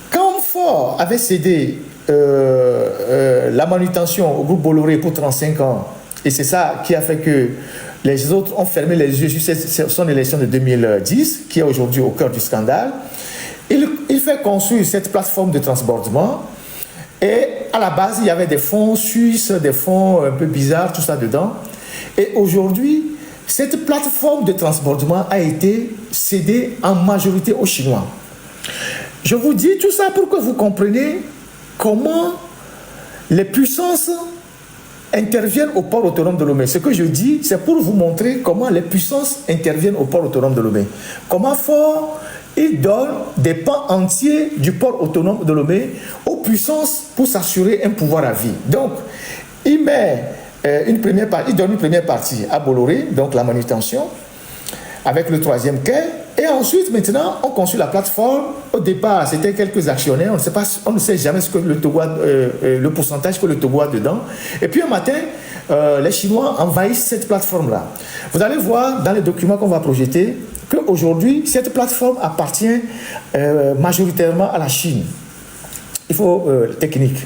quand Ford avait cédé la manutention au groupe Bolloré pour 35 ans, et c'est ça qui a fait que les autres ont fermé les yeux sur son élection de 2010, qui est aujourd'hui au cœur du scandale, il fait construire cette plateforme de transbordement. Et à la base, il y avait des fonds suisses, des fonds un peu bizarres, tout ça dedans. Et aujourd'hui, cette plateforme de transbordement a été cédée en majorité aux Chinois. Je vous dis tout ça pour que vous compreniez comment les puissances interviennent au port autonome de Lomé. Ce que je dis, c'est pour vous montrer comment les puissances interviennent au port autonome de Lomé. Comment Ford, il donne des pans entiers du port autonome de Lomé aux puissances pour s'assurer un pouvoir à vie. Donc, il met il donne une première partie à Bolloré, donc la manutention, avec le troisième quai. Et ensuite, maintenant, on construit la plateforme. Au départ, c'était quelques actionnaires. On ne sait jamais ce que le Togo le pourcentage que le Togo a dedans. Et puis un matin, les Chinois envahissent cette plateforme-là. Vous allez voir dans les documents qu'on va projeter qu'aujourd'hui, cette plateforme appartient majoritairement à la Chine. Il faut technique.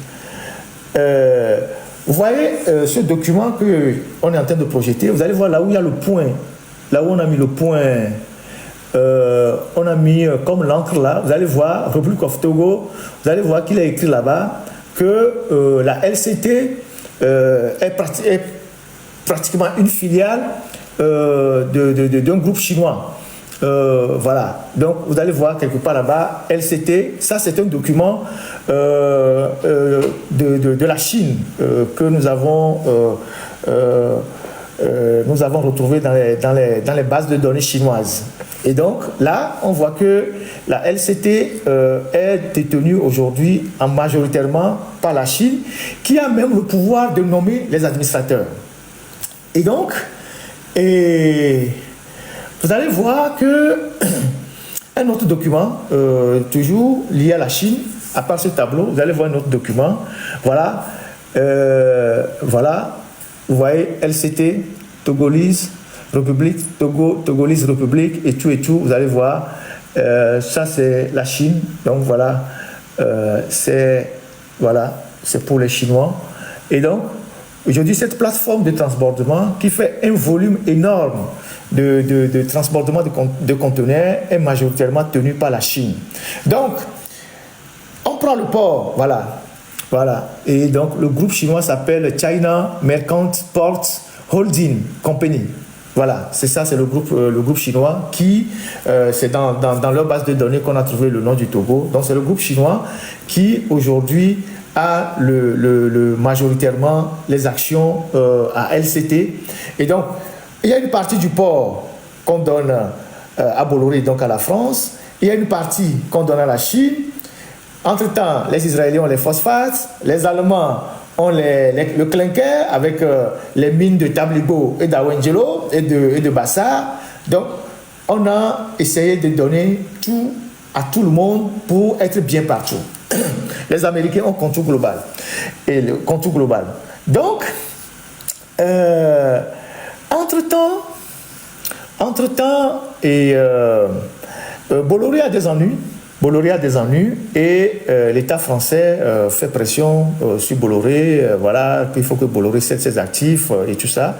Vous voyez ce document qu'on est en train de projeter. Vous allez voir là où il y a le point. Là où on a mis le point, on a mis comme l'encre là. Vous allez voir, Republic of Togo, vous allez voir qu'il a écrit là-bas que la LCT est pratiquement une filiale d'un groupe chinois. Voilà, donc vous allez voir quelque part là-bas, LCT, ça c'est un document de la Chine que nous avons retrouvé dans les bases de données chinoises. Et donc là, on voit que la LCT est détenue aujourd'hui majoritairement par la Chine, qui a même le pouvoir de nommer les administrateurs. Et donc, vous allez voir que un autre document, toujours lié à la Chine, à part ce tableau, vous allez voir un autre document. Voilà, voilà, vous voyez LCT, Togolese République, Togolese République et tout, vous allez voir, ça c'est la Chine, donc voilà, c'est pour les Chinois. Et donc, aujourd'hui, cette plateforme de transbordement qui fait un volume énorme de transbordement de conteneurs est majoritairement tenue par la Chine. Donc, on prend le port, voilà. Et donc, le groupe chinois s'appelle China Merchant Ports Holding Company. Voilà, c'est ça, c'est le groupe chinois qui, c'est dans leur base de données qu'on a trouvé le nom du Togo. Donc, c'est le groupe chinois qui, aujourd'hui, a majoritairement les actions à LCT. Et donc, il y a une partie du port qu'on donne à Bolloré, donc à la France. Il y a une partie qu'on donne à la Chine. Entre-temps, les Israéliens ont les phosphates, les Allemands ont le clinker avec les mines de Tabligo et d'Awengelo et de Bassar. Donc, on a essayé de donner tout à tout le monde pour être bien partout. Les Américains ont contour global. Et le contour global. Donc, entre-temps, Bolloré a des ennuis. Et l'État français fait pression sur Bolloré, voilà, qu'il faut que Bolloré cède ses actifs et tout ça.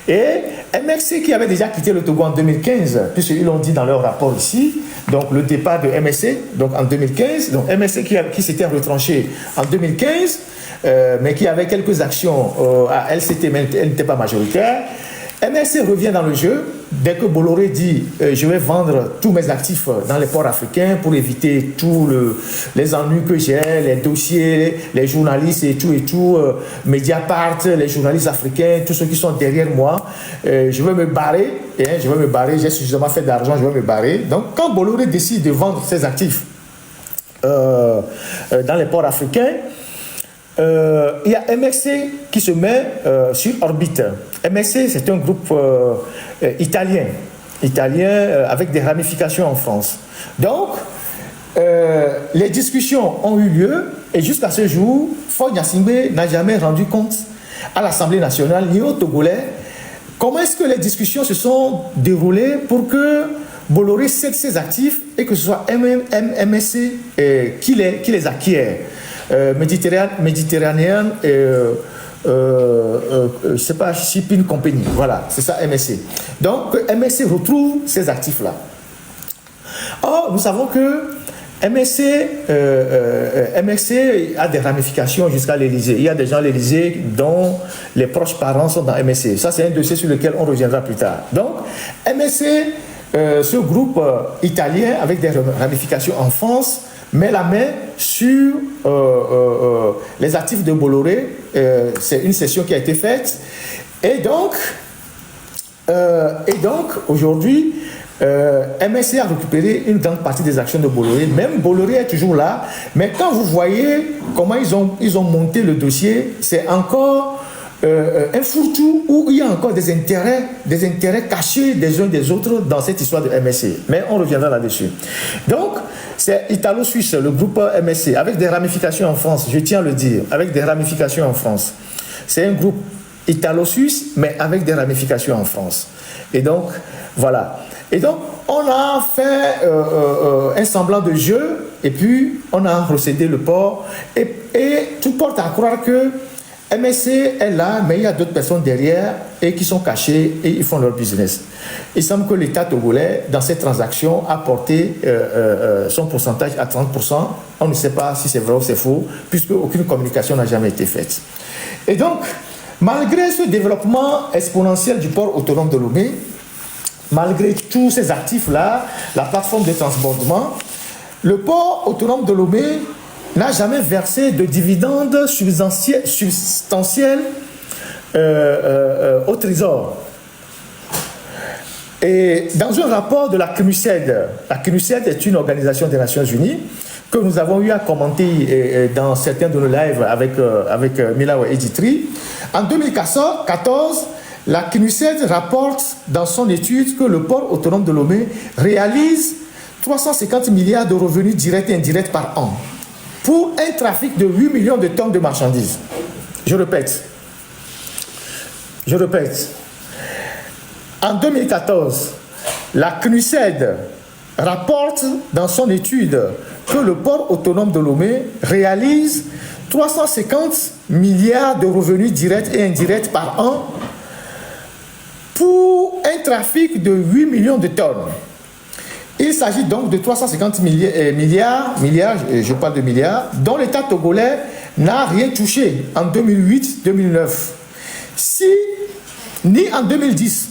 Et MSC qui avait déjà quitté le Togo en 2015, puisqu'ils l'ont dit dans leur rapport ici, donc le départ de MSC, donc en 2015, donc MSC qui s'était retranché en 2015, mais qui avait quelques actions à LCT, mais elle n'était pas majoritaire. MSC revient dans le jeu dès que Bolloré dit je vais vendre tous mes actifs dans les ports africains pour éviter tous les ennuis que j'ai, les dossiers, les journalistes et tout, Mediapart, les journalistes africains, tous ceux qui sont derrière moi, je vais me barrer, j'ai suffisamment fait d'argent, je vais me barrer. Donc quand Bolloré décide de vendre ses actifs dans les ports africains, il y a MSC qui se met sur orbite. MSC, c'est un groupe italien avec des ramifications en France. Donc, les discussions ont eu lieu et jusqu'à ce jour, Faure Gnassingbé n'a jamais rendu compte à l'Assemblée nationale ni aux Togolais comment est-ce que les discussions se sont déroulées pour que Bolloré cède ses actifs et que ce soit MSC qui les acquiert. Méditerranéenne c'est pas Shipping Company, voilà, c'est ça MSC. Donc MSC retrouve ces actifs-là. Or, nous savons que MSC a des ramifications jusqu'à l'Élysée. Il y a des gens à l'Élysée dont les proches parents sont dans MSC. Ça, c'est un dossier sur lequel on reviendra plus tard. Donc, MSC, ce groupe italien avec des ramifications en France, met la main sur les actifs de Bolloré. C'est une session qui a été faite. Et donc aujourd'hui, MSC a récupéré une grande partie des actions de Bolloré. Même Bolloré est toujours là. Mais quand vous voyez comment ils ont monté le dossier, c'est encore un fourre-tout où il y a encore des intérêts cachés des uns des autres dans cette histoire de MSC. Mais on reviendra là-dessus. Donc, c'est italo-suisse, le groupe MSC, avec des ramifications en France, je tiens à le dire, avec des ramifications en France. C'est un groupe italo-suisse, mais avec des ramifications en France. Et donc, voilà. Et donc, on a fait un semblant de jeu, et puis on a recédé le port, et tout porte à croire que MSC est là, mais il y a d'autres personnes derrière et qui sont cachées et ils font leur business. Il semble que l'État togolais, dans cette transaction, a porté son pourcentage à 30%. On ne sait pas si c'est vrai ou c'est faux, puisque aucune communication n'a jamais été faite. Et donc, malgré ce développement exponentiel du port autonome de Lomé, malgré tous ces actifs-là, la plateforme de transbordement, le port autonome de Lomé n'a jamais versé de dividendes substantiels au Trésor. Et dans un rapport de la CNUSED est une organisation des Nations Unies que nous avons eu à commenter dans certains de nos lives avec Mila Editri. En 2014, la CNUSED rapporte dans son étude que le port autonome de Lomé réalise 350 milliards de revenus directs et indirects par an pour un trafic de 8 millions de tonnes de marchandises. Je répète. En 2014, la CNUSED rapporte dans son étude que le port autonome de Lomé réalise 350 milliards de revenus directs et indirects par an pour un trafic de 8 millions de tonnes. Il s'agit donc de 350 milliards, je parle de milliards, dont l'État togolais n'a rien touché en 2008-2009, ni en 2010.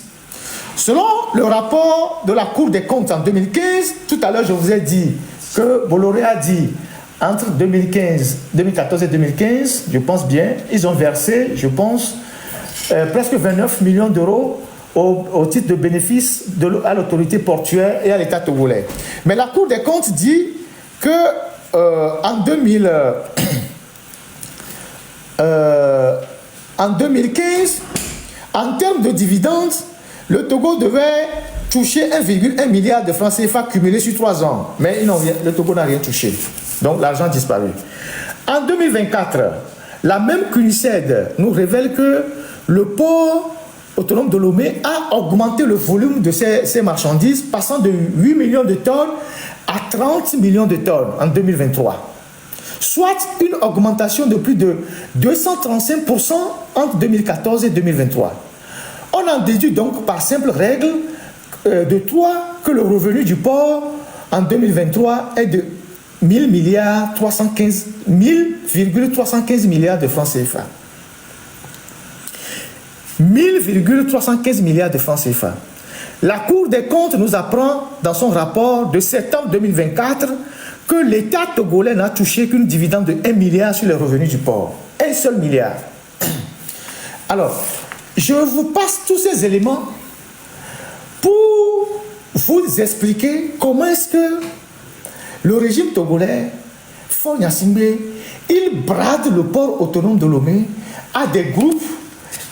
Selon le rapport de la Cour des comptes en 2015, tout à l'heure je vous ai dit que Bolloré a dit entre 2014 et 2015, je pense bien, ils ont versé, je pense, presque 29 millions d'euros au titre de bénéfice à l'autorité portuaire et à l'État togolais. Mais la Cour des comptes dit que en 2015, en termes de dividendes, le Togo devait toucher 1,1 milliard de francs CFA cumulés sur 3 ans. Mais le Togo n'a rien touché. Donc l'argent a disparu. En 2024, la même CNUSED nous révèle que le port autonome de Lomé a augmenté le volume de ces marchandises, passant de 8 millions de tonnes à 30 millions de tonnes en 2023. Soit une augmentation de plus de 235% entre 2014 et 2023. On en déduit donc par simple règle de 3 que le revenu du port en 2023 est de 1000,315 milliards de francs CFA. 1000,315 milliards de francs CFA. La Cour des comptes nous apprend dans son rapport de septembre 2024 que l'État togolais n'a touché qu'une dividende de 1 milliard sur les revenus du port. Un seul milliard. Alors, je vous passe tous ces éléments pour vous expliquer comment est-ce que le régime togolais, Faure Gnassingbé, il brade le port autonome de Lomé à des groupes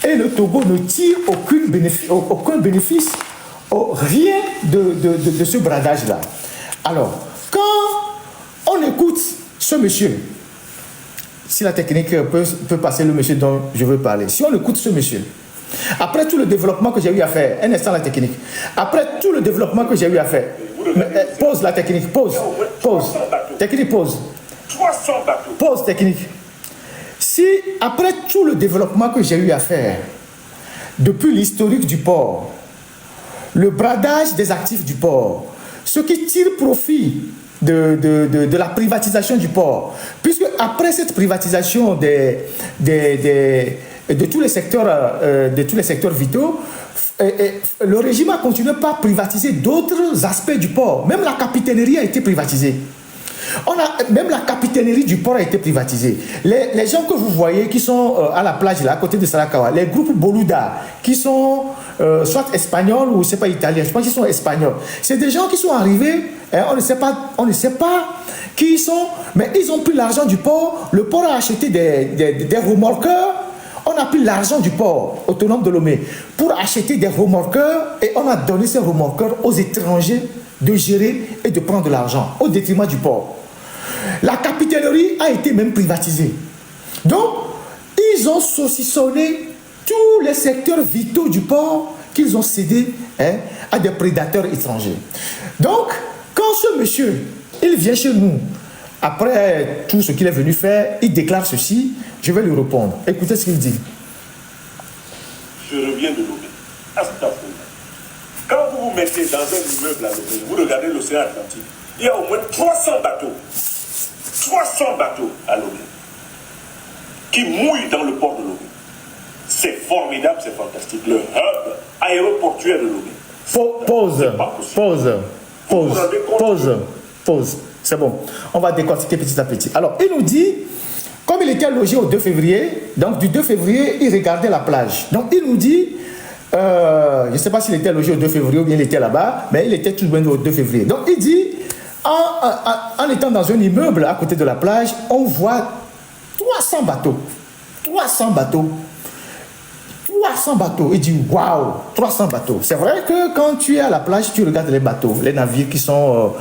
et le Togo ne tire aucun bénéfice, rien de ce bradage-là. Alors, quand on écoute ce monsieur, si la technique peut passer le monsieur dont je veux parler, si on écoute ce monsieur, après tout le développement que j'ai eu à faire, un instant la technique, après tout le développement que j'ai eu à faire, pause la technique, pause, technique, pause. 300 bateaux. Pause technique. Si après tout le développement que j'ai eu à faire, depuis l'historique du port, le bradage des actifs du port, ceux qui tirent profit de la privatisation du port, puisque après cette privatisation de tous les secteurs vitaux, le régime a continué par privatiser d'autres aspects du port. Même la capitainerie a été privatisée. Même la capitainerie du port a été privatisée. Les gens que vous voyez qui sont à la plage là, à côté de Sarakawa, les groupes Boluda, qui sont soit espagnols ou c'est pas italiens, je pense qu'ils sont espagnols. C'est des gens qui sont arrivés, on ne sait pas qui ils sont, mais ils ont pris l'argent du port. Le port a acheté des remorqueurs. On a pris l'argent du port autonome de Lomé pour acheter des remorqueurs et on a donné ces remorqueurs aux étrangers de gérer et de prendre de l'argent au détriment du port. La capitainerie a été même privatisée. Donc, ils ont saucissonné tous les secteurs vitaux du port qu'ils ont cédés à des prédateurs étrangers. Donc, quand ce monsieur, il vient chez nous après tout ce qu'il est venu faire, il déclare ceci. Je vais lui répondre. Écoutez ce qu'il dit. Je reviens de Lomé. Quand vous vous mettez dans un immeuble à Lomé, vous regardez l'océan Atlantique, il y a au moins 300 bateaux. 300 bateaux à Lomé qui mouillent dans le port de Lomé. C'est formidable, c'est fantastique. Le hub aéroportuaire de Lomé. Pause. C'est bon. On va décortiquer petit à petit. Alors, il nous dit, comme il était logé au 2 février, donc du 2 février, il regardait la plage. Donc, il nous dit, je ne sais pas s'il était logé au 2 février ou bien il était là-bas, mais il était tout de même au 2 février. Donc, il dit, en étant dans un immeuble à côté de la plage, on voit 300 bateaux. 300 bateaux. 300 bateaux. Il dit, waouh, 300 bateaux. C'est vrai que quand tu es à la plage, tu regardes les bateaux, les navires qui sont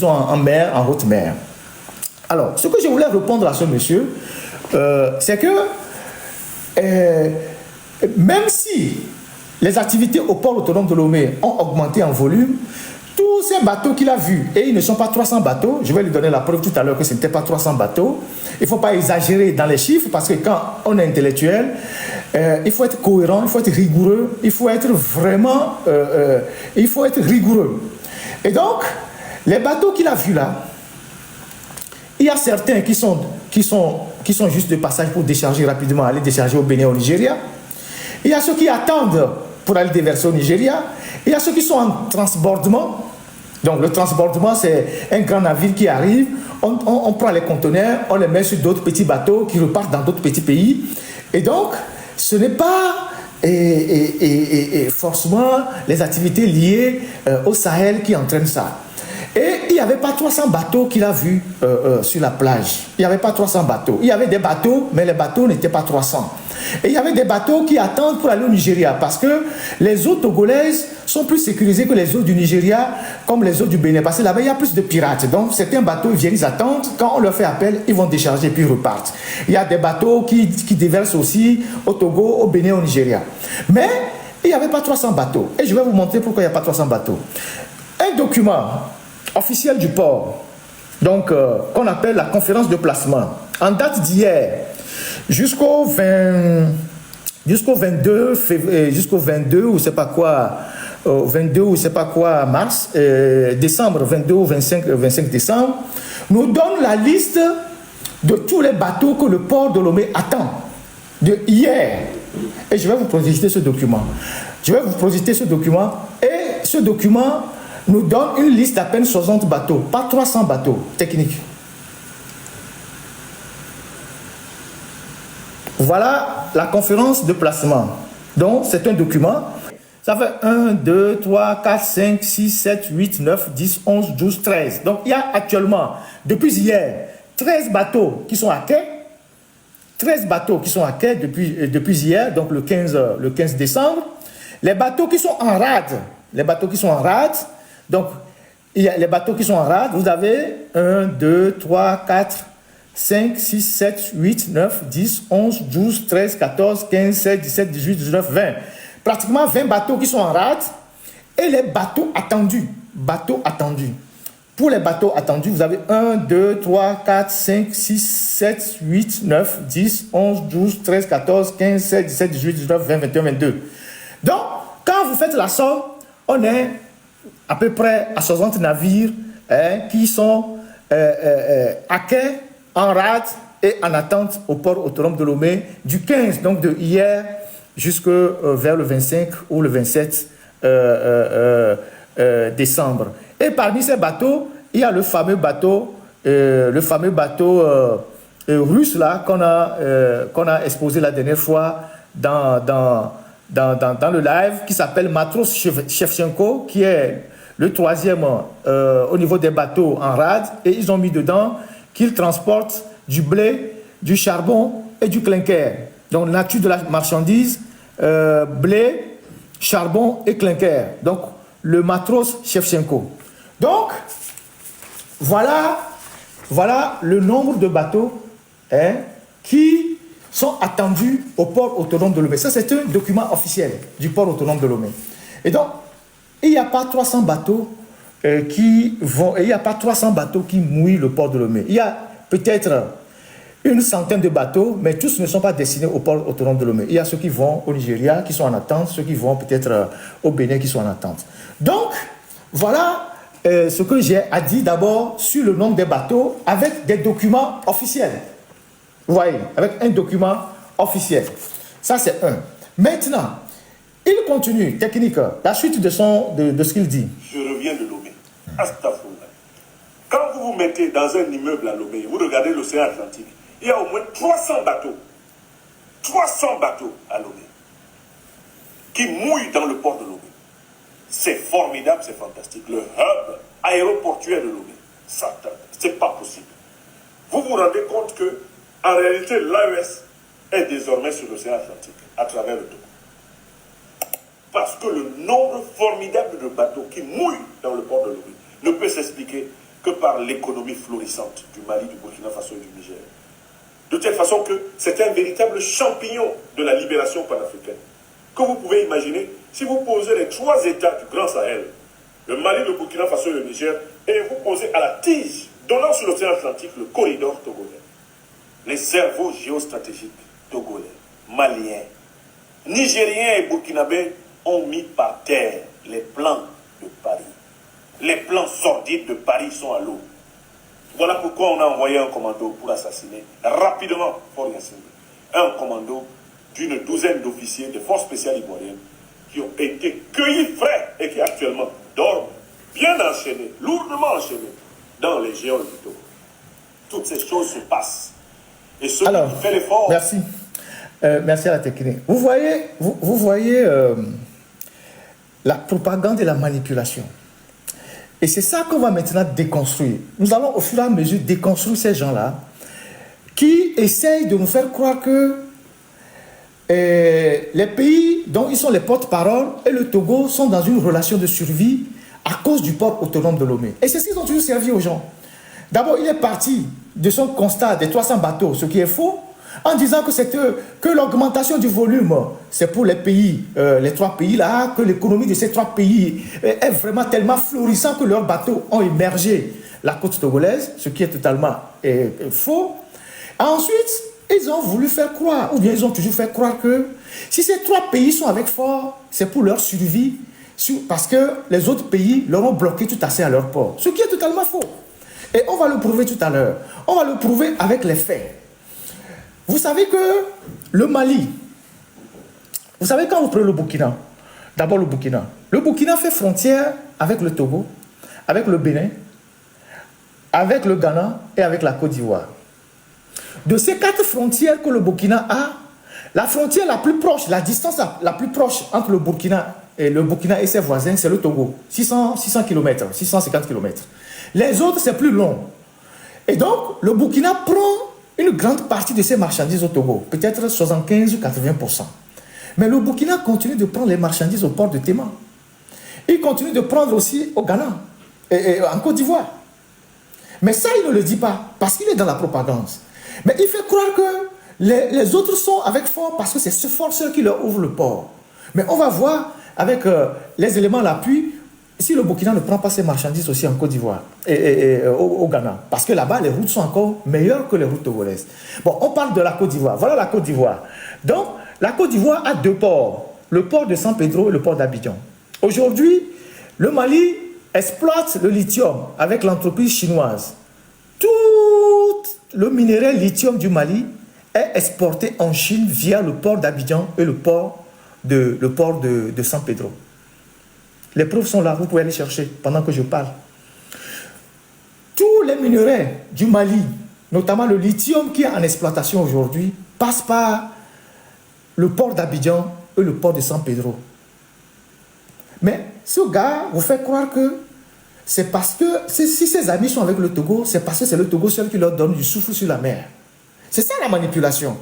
en mer, en haute mer. Alors, ce que je voulais répondre à ce monsieur, c'est que même si les activités au port autonome de Lomé ont augmenté en volume, tous ces bateaux qu'il a vus, et ils ne sont pas 300 bateaux, je vais lui donner la preuve tout à l'heure que ce n'était pas 300 bateaux, il ne faut pas exagérer dans les chiffres parce que quand on est intellectuel, il faut être cohérent, il faut être rigoureux, il faut être vraiment, il faut être rigoureux. Et donc, les bateaux qu'il a vus là, il y a certains qui sont juste de passage pour décharger rapidement, aller décharger au Bénin, au Nigeria. Il y a ceux qui attendent pour aller déverser au Nigeria. Il y a ceux qui sont en transbordement. Donc le transbordement, c'est un grand navire qui arrive, on prend les conteneurs, on les met sur d'autres petits bateaux qui repartent dans d'autres petits pays. Et donc, ce n'est pas forcément les activités liées au Sahel qui entraînent ça. Et il n'y avait pas 300 bateaux qu'il a vus sur la plage. Il n'y avait pas 300 bateaux. Il y avait des bateaux, mais les bateaux n'étaient pas 300. Et il y avait des bateaux qui attendent pour aller au Nigeria parce que les eaux togolaises sont plus sécurisées que les eaux du Nigeria, comme les eaux du Bénin. Parce que là-bas, il y a plus de pirates. Donc, certains bateaux viennent, ils attendent. Quand on leur fait appel, ils vont décharger puis ils repartent. Il y a des bateaux qui déversent aussi au Togo, au Bénin, au Nigeria. Mais il n'y avait pas 300 bateaux. Et je vais vous montrer pourquoi il n'y a pas 300 bateaux. Un document officiel du port, donc qu'on appelle la conférence de placement, en date d'hier jusqu'au 22 février, jusqu'au 22 ou c'est pas quoi, 22 ou c'est pas quoi mars, décembre, 22 ou 25 décembre, nous donne la liste de tous les bateaux que le port de Lomé attend de hier. Et je vais vous projeter ce document. Et ce document nous donne une liste d'à peine 60 bateaux, pas 300 bateaux techniques. Voilà la conférence de placement. Donc, c'est un document. Ça fait 1, 2, 3, 4, 5, 6, 7, 8, 9, 10, 11, 12, 13. Donc, il y a actuellement, depuis hier, 13 bateaux qui sont à quai. 13 bateaux qui sont à quai depuis hier, donc le 15 décembre. Les bateaux qui sont en rade, donc, il y a les bateaux qui sont en rade, vous avez 1, 2, 3, 4, 5, 6, 7, 8, 9, 10, 11, 12, 13, 14, 15, 16, 17, 18, 19, 20. Pratiquement 20 bateaux qui sont en rade et les bateaux attendus. Pour les bateaux attendus, vous avez 1, 2, 3, 4, 5, 6, 7, 8, 9, 10, 11, 12, 13, 14, 15, 16, 17, 18, 19, 20, 21, 22. Donc, quand vous faites la somme, on est à peu près à 60 navires qui sont à quai, en rade et en attente au port autonome de Lomé du 15, donc de hier, jusqu'à vers le 25 ou le 27 décembre. Et parmi ces bateaux, il y a le fameux bateau russe là qu'on a exposé la dernière fois dans le live, qui s'appelle Matros Shevchenko, qui est le troisième au niveau des bateaux en rade, et ils ont mis dedans qu'ils transportent du blé, du charbon et du clinker. Donc la nature de la marchandise, blé, charbon et clinker. Donc le Matros Shevchenko. Donc voilà le nombre de bateaux qui sont attendus au port autonome de Lomé. Ça, c'est un document officiel du port autonome de Lomé. Et donc, il n'y a pas 300 bateaux qui vont... Et il n'y a pas 300 bateaux qui mouillent le port de Lomé. Il y a peut-être une centaine de bateaux, mais tous ne sont pas destinés au port autonome de Lomé. Il y a ceux qui vont au Nigeria, qui sont en attente, ceux qui vont peut-être au Bénin, qui sont en attente. Donc, voilà ce que j'ai à dire d'abord sur le nombre des bateaux avec des documents officiels. Vous voyez, avec un document officiel. Ça, c'est un. Maintenant, il continue, technique, la suite de ce qu'il dit. Je reviens de Lomé. Astaghfirullah. Quand vous vous mettez dans un immeuble à Lomé, vous regardez l'océan Atlantique, il y a au moins 300 bateaux. 300 bateaux à Lomé qui mouillent dans le port de Lomé. C'est formidable, c'est fantastique. Le hub aéroportuaire de Lomé, ça, c'est pas possible. Vous vous rendez compte que, en réalité, l'AES est désormais sur l'océan Atlantique, à travers le Togo. Parce que le nombre formidable de bateaux qui mouillent dans le port de Lomé ne peut s'expliquer que par l'économie florissante du Mali, du Burkina Faso et du Niger. De telle façon que c'est un véritable champignon de la libération panafricaine. Que vous pouvez imaginer, si vous posez les 3 États du Grand Sahel, le Mali, le Burkina Faso et le Niger, et vous posez à la tige, donnant sur l'océan Atlantique, le corridor togolais. Les cerveaux géostratégiques togolais, maliens, nigériens et burkinabés ont mis par terre les plans de Paris. Les plans sordides de Paris sont à l'eau. Voilà pourquoi on a envoyé un commando pour assassiner rapidement Fort Yassine, un commando d'une douzaine d'officiers des forces spéciales ivoiriennes qui ont été cueillis frais et qui actuellement dorment, bien enchaînés, lourdement enchaînés, dans les géoles du Togo. Toutes ces choses se passent. Et celui qui fait l'effort... Merci. Merci à la technique. Vous voyez la propagande et la manipulation. Et c'est ça qu'on va maintenant déconstruire. Nous allons au fur et à mesure déconstruire ces gens-là qui essayent de nous faire croire que les pays dont ils sont les porte-parole et le Togo sont dans une relation de survie à cause du port autonome de Lomé. Et c'est ce qu'ils ont toujours servi aux gens. D'abord, il est parti de son constat des 300 bateaux, ce qui est faux, en disant que c'est que l'augmentation du volume, c'est pour les pays, les 3 pays-là, que l'économie de ces 3 pays est vraiment tellement florissante que leurs bateaux ont émergé la côte togolaise, ce qui est totalement faux. Ensuite, ils ont voulu faire croire, ou bien ils ont toujours fait croire que si ces 3 pays sont avec fort, c'est pour leur survie, parce que les autres pays leur ont bloqué tout accès à leur port, ce qui est totalement faux. Et on va le prouver tout à l'heure. On va le prouver avec les faits. Vous savez que le Mali, vous savez quand vous prenez le Burkina, d'abord le Burkina fait frontière avec le Togo, avec le Bénin, avec le Ghana et avec la Côte d'Ivoire. De ces 4 frontières que le Burkina a, la frontière la plus proche, la distance la plus proche entre le Burkina et ses voisins, c'est le Togo, 600 km, 650 km. Les autres, c'est plus long. Et donc, le Burkina prend une grande partie de ses marchandises au Togo, peut-être 75 ou 80%. Mais le Burkina continue de prendre les marchandises au port de Tema. Il continue de prendre aussi au Ghana et en Côte d'Ivoire. Mais ça, il ne le dit pas, parce qu'il est dans la propagande. Mais il fait croire que les autres sont avec fort parce que c'est ce forceur qui leur ouvre le port. Mais on va voir avec les éléments à l'appui si le Burkina ne prend pas ses marchandises aussi en Côte d'Ivoire et au Ghana. Parce que là-bas, les routes sont encore meilleures que les routes togolaises. Bon, on parle de la Côte d'Ivoire. Voilà la Côte d'Ivoire. Donc, la Côte d'Ivoire a 2 ports. Le port de San Pedro et le port d'Abidjan. Aujourd'hui, le Mali exploite le lithium avec l'entreprise chinoise. Tout le minerai lithium du Mali est exporté en Chine via le port d'Abidjan et le port de San Pedro. Les preuves sont là, vous pouvez aller chercher pendant que je parle. Tous les minerais du Mali, notamment le lithium qui est en exploitation aujourd'hui, passent par le port d'Abidjan et le port de San Pedro. Mais ce gars vous fait croire que c'est parce que si ses amis sont avec le Togo, c'est parce que c'est le Togo seul qui leur donne du souffle sur la mer. C'est ça la manipulation.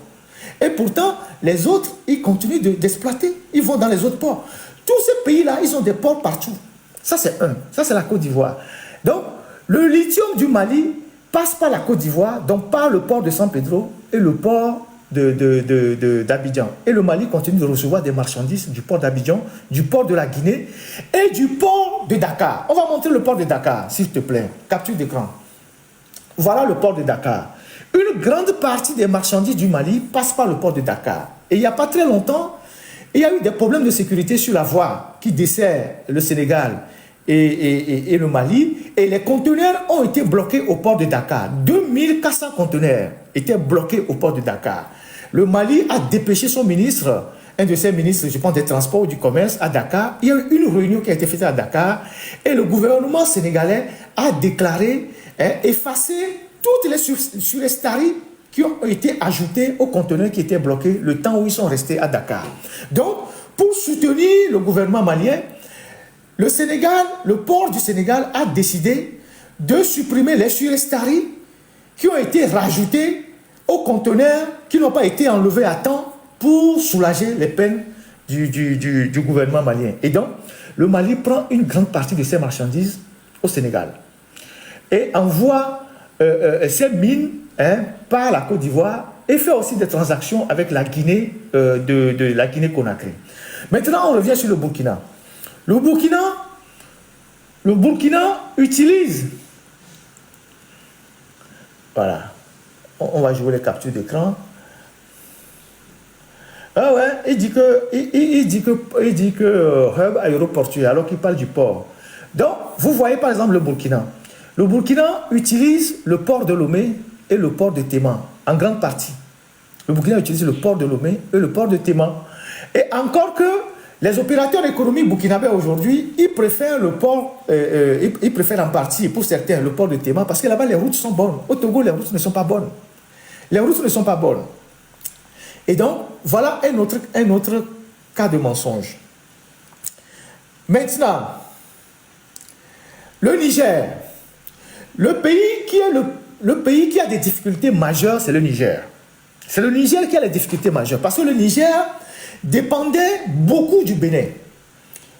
Et pourtant, les autres, ils continuent d'exploiter. Ils vont dans les autres ports. Tous ces pays-là, ils ont des ports partout. Ça, c'est un. Ça, c'est la Côte d'Ivoire. Donc, le lithium du Mali passe par la Côte d'Ivoire, donc par le port de San Pedro et le port d'Abidjan. Et le Mali continue de recevoir des marchandises du port d'Abidjan, du port de la Guinée et du port de Dakar. On va montrer le port de Dakar, s'il te plaît. Capture d'écran. Voilà le port de Dakar. Une grande partie des marchandises du Mali passe par le port de Dakar. Et il n'y a pas très longtemps, il y a eu des problèmes de sécurité sur la voie qui dessert le Sénégal et le Mali. Et les conteneurs ont été bloqués au port de Dakar. 2400 conteneurs étaient bloqués au port de Dakar. Le Mali a dépêché son ministre, un de ses ministres, je pense, des transports ou du commerce à Dakar. Il y a eu une réunion qui a été faite à Dakar. Et le gouvernement sénégalais a déclaré effacer toutes les surestaries qui ont été ajoutées aux conteneurs qui étaient bloqués le temps où ils sont restés à Dakar. Donc, pour soutenir le gouvernement malien, le Sénégal, le port du Sénégal a décidé de supprimer les surestaries qui ont été rajoutées aux conteneurs qui n'ont pas été enlevés à temps pour soulager les peines du gouvernement malien. Et donc, le Mali prend une grande partie de ses marchandises au Sénégal et envoie ces mines par la Côte d'Ivoire et fait aussi des transactions avec la Guinée, de la Guinée-Conakry. Maintenant, on revient sur le Burkina. Le Burkina utilise... Voilà. On va jouer les captures d'écran. Ah ouais, il dit que hub aéroportuaire, alors qu'il parle du port. Donc, vous voyez par exemple le Burkina. Le Burkina utilise le port de Lomé et le port de Téma, en grande partie. Le Burkina utilise le port de Lomé et le port de Téma. Et encore que les opérateurs économiques burkinabés aujourd'hui, ils préfèrent le port, ils préfèrent en partie, pour certains, le port de Téma, parce que là-bas, les routes sont bonnes. Au Togo, les routes ne sont pas bonnes. Les routes ne sont pas bonnes. Et donc, voilà un autre cas de mensonge. Maintenant, le Niger, le pays qui a des difficultés majeures, c'est le Niger. C'est le Niger qui a les difficultés majeures, parce que le Niger dépendait beaucoup du Bénin.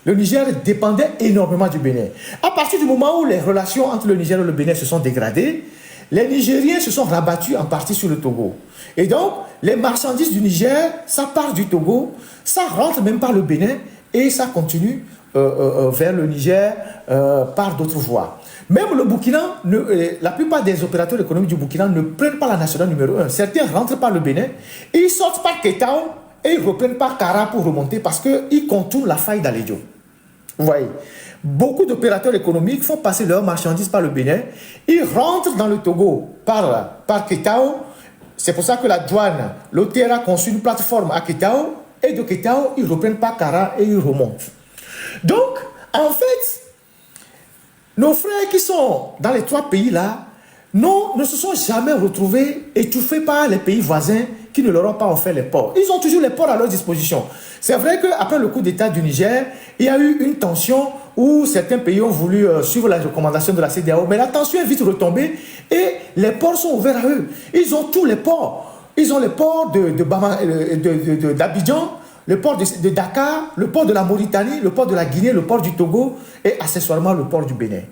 Le Niger dépendait énormément du Bénin. À partir du moment où les relations entre le Niger et le Bénin se sont dégradées, les Nigériens se sont rabattus en partie sur le Togo. Et donc, les marchandises du Niger, ça part du Togo, ça rentre même par le Bénin et ça continue vers le Niger par d'autres voies. Même le Burkina, la plupart des opérateurs économiques du Burkina ne prennent pas la nationale numéro 1. Certains rentrent par le Bénin et ils sortent par Ketao et ils reprennent par Kara pour remonter parce qu'ils contournent la faille d'Alédio. Vous voyez, beaucoup d'opérateurs économiques font passer leurs marchandises par le Bénin. Ils rentrent dans le Togo par Ketao. C'est pour ça que la douane, l'OTR a conçu une plateforme à Ketao. Et de Ketao, ils reprennent par Kara et ils remontent. Donc, en fait, nos frères qui sont dans les trois pays-là ne se sont jamais retrouvés étouffés par les pays voisins qui ne leur ont pas offert les ports. Ils ont toujours les ports à leur disposition. C'est vrai qu'après le coup d'État du Niger, il y a eu une tension où certains pays ont voulu suivre la recommandation de la CEDEAO, mais la tension est vite retombée et les ports sont ouverts à eux. Ils ont tous les ports. Ils ont les ports d'Abidjan, le port de Dakar, le port de la Mauritanie, le port de la Guinée, le port du Togo et accessoirement le port du Bénin.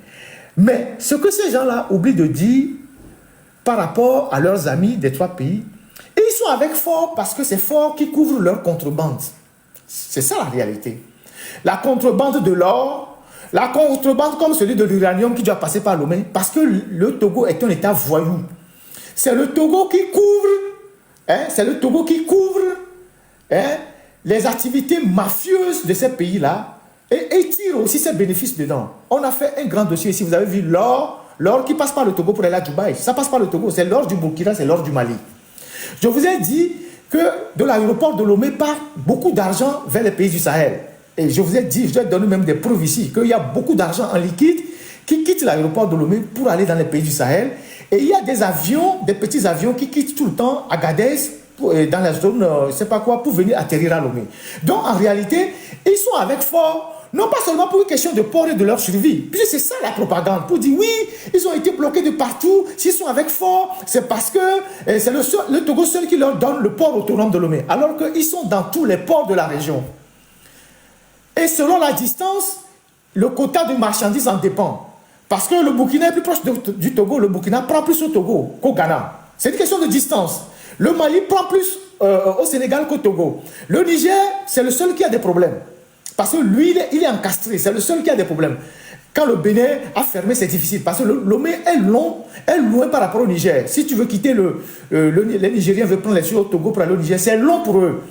Mais ce que ces gens-là oublient de dire par rapport à leurs amis des trois pays, ils sont avec Fort parce que c'est Fort qui couvre leur contrebande. C'est ça la réalité. La contrebande de l'or, la contrebande comme celui de l'uranium qui doit passer par Lomé, parce que le Togo est un État voyou. C'est le Togo qui couvre, les activités mafieuses de ces pays-là et tire aussi ses bénéfices dedans. On a fait un grand dossier ici, vous avez vu l'or qui passe par le Togo pour aller à Dubaï. Ça passe par le Togo, c'est l'or du Burkina, c'est l'or du Mali. Je vous ai dit que de l'aéroport de Lomé part beaucoup d'argent vers les pays du Sahel. Et je vous ai dit, je dois donner même des preuves ici, qu'il y a beaucoup d'argent en liquide qui quitte l'aéroport de Lomé pour aller dans les pays du Sahel. Et il y a des avions, des petits avions qui quittent tout le temps Agadez, dans la zone, je ne sais pas quoi, pour venir atterrir à Lomé. Donc en réalité, ils sont avec Fort, non pas seulement pour une question de port et de leur survie, puisque c'est ça la propagande, pour dire oui, ils ont été bloqués de partout, s'ils sont avec Fort, c'est parce que c'est le Togo seul qui leur donne le port autonome de Lomé, alors qu'ils sont dans tous les ports de la région. Et selon la distance, le quota de marchandises en dépend. Parce que le Burkina est plus proche du Togo, le Burkina prend plus au Togo qu'au Ghana. C'est une question de distance. Le Mali prend plus au Sénégal qu'au Togo. Le Niger, c'est le seul qui a des problèmes. Parce que lui, il est encastré. C'est le seul qui a des problèmes. Quand le Bénin a fermé, c'est difficile. Parce que Lomé est loin par rapport au Niger. Si tu veux quitter les Nigériens veulent prendre les choses au Togo pour aller au Niger, c'est long pour eux.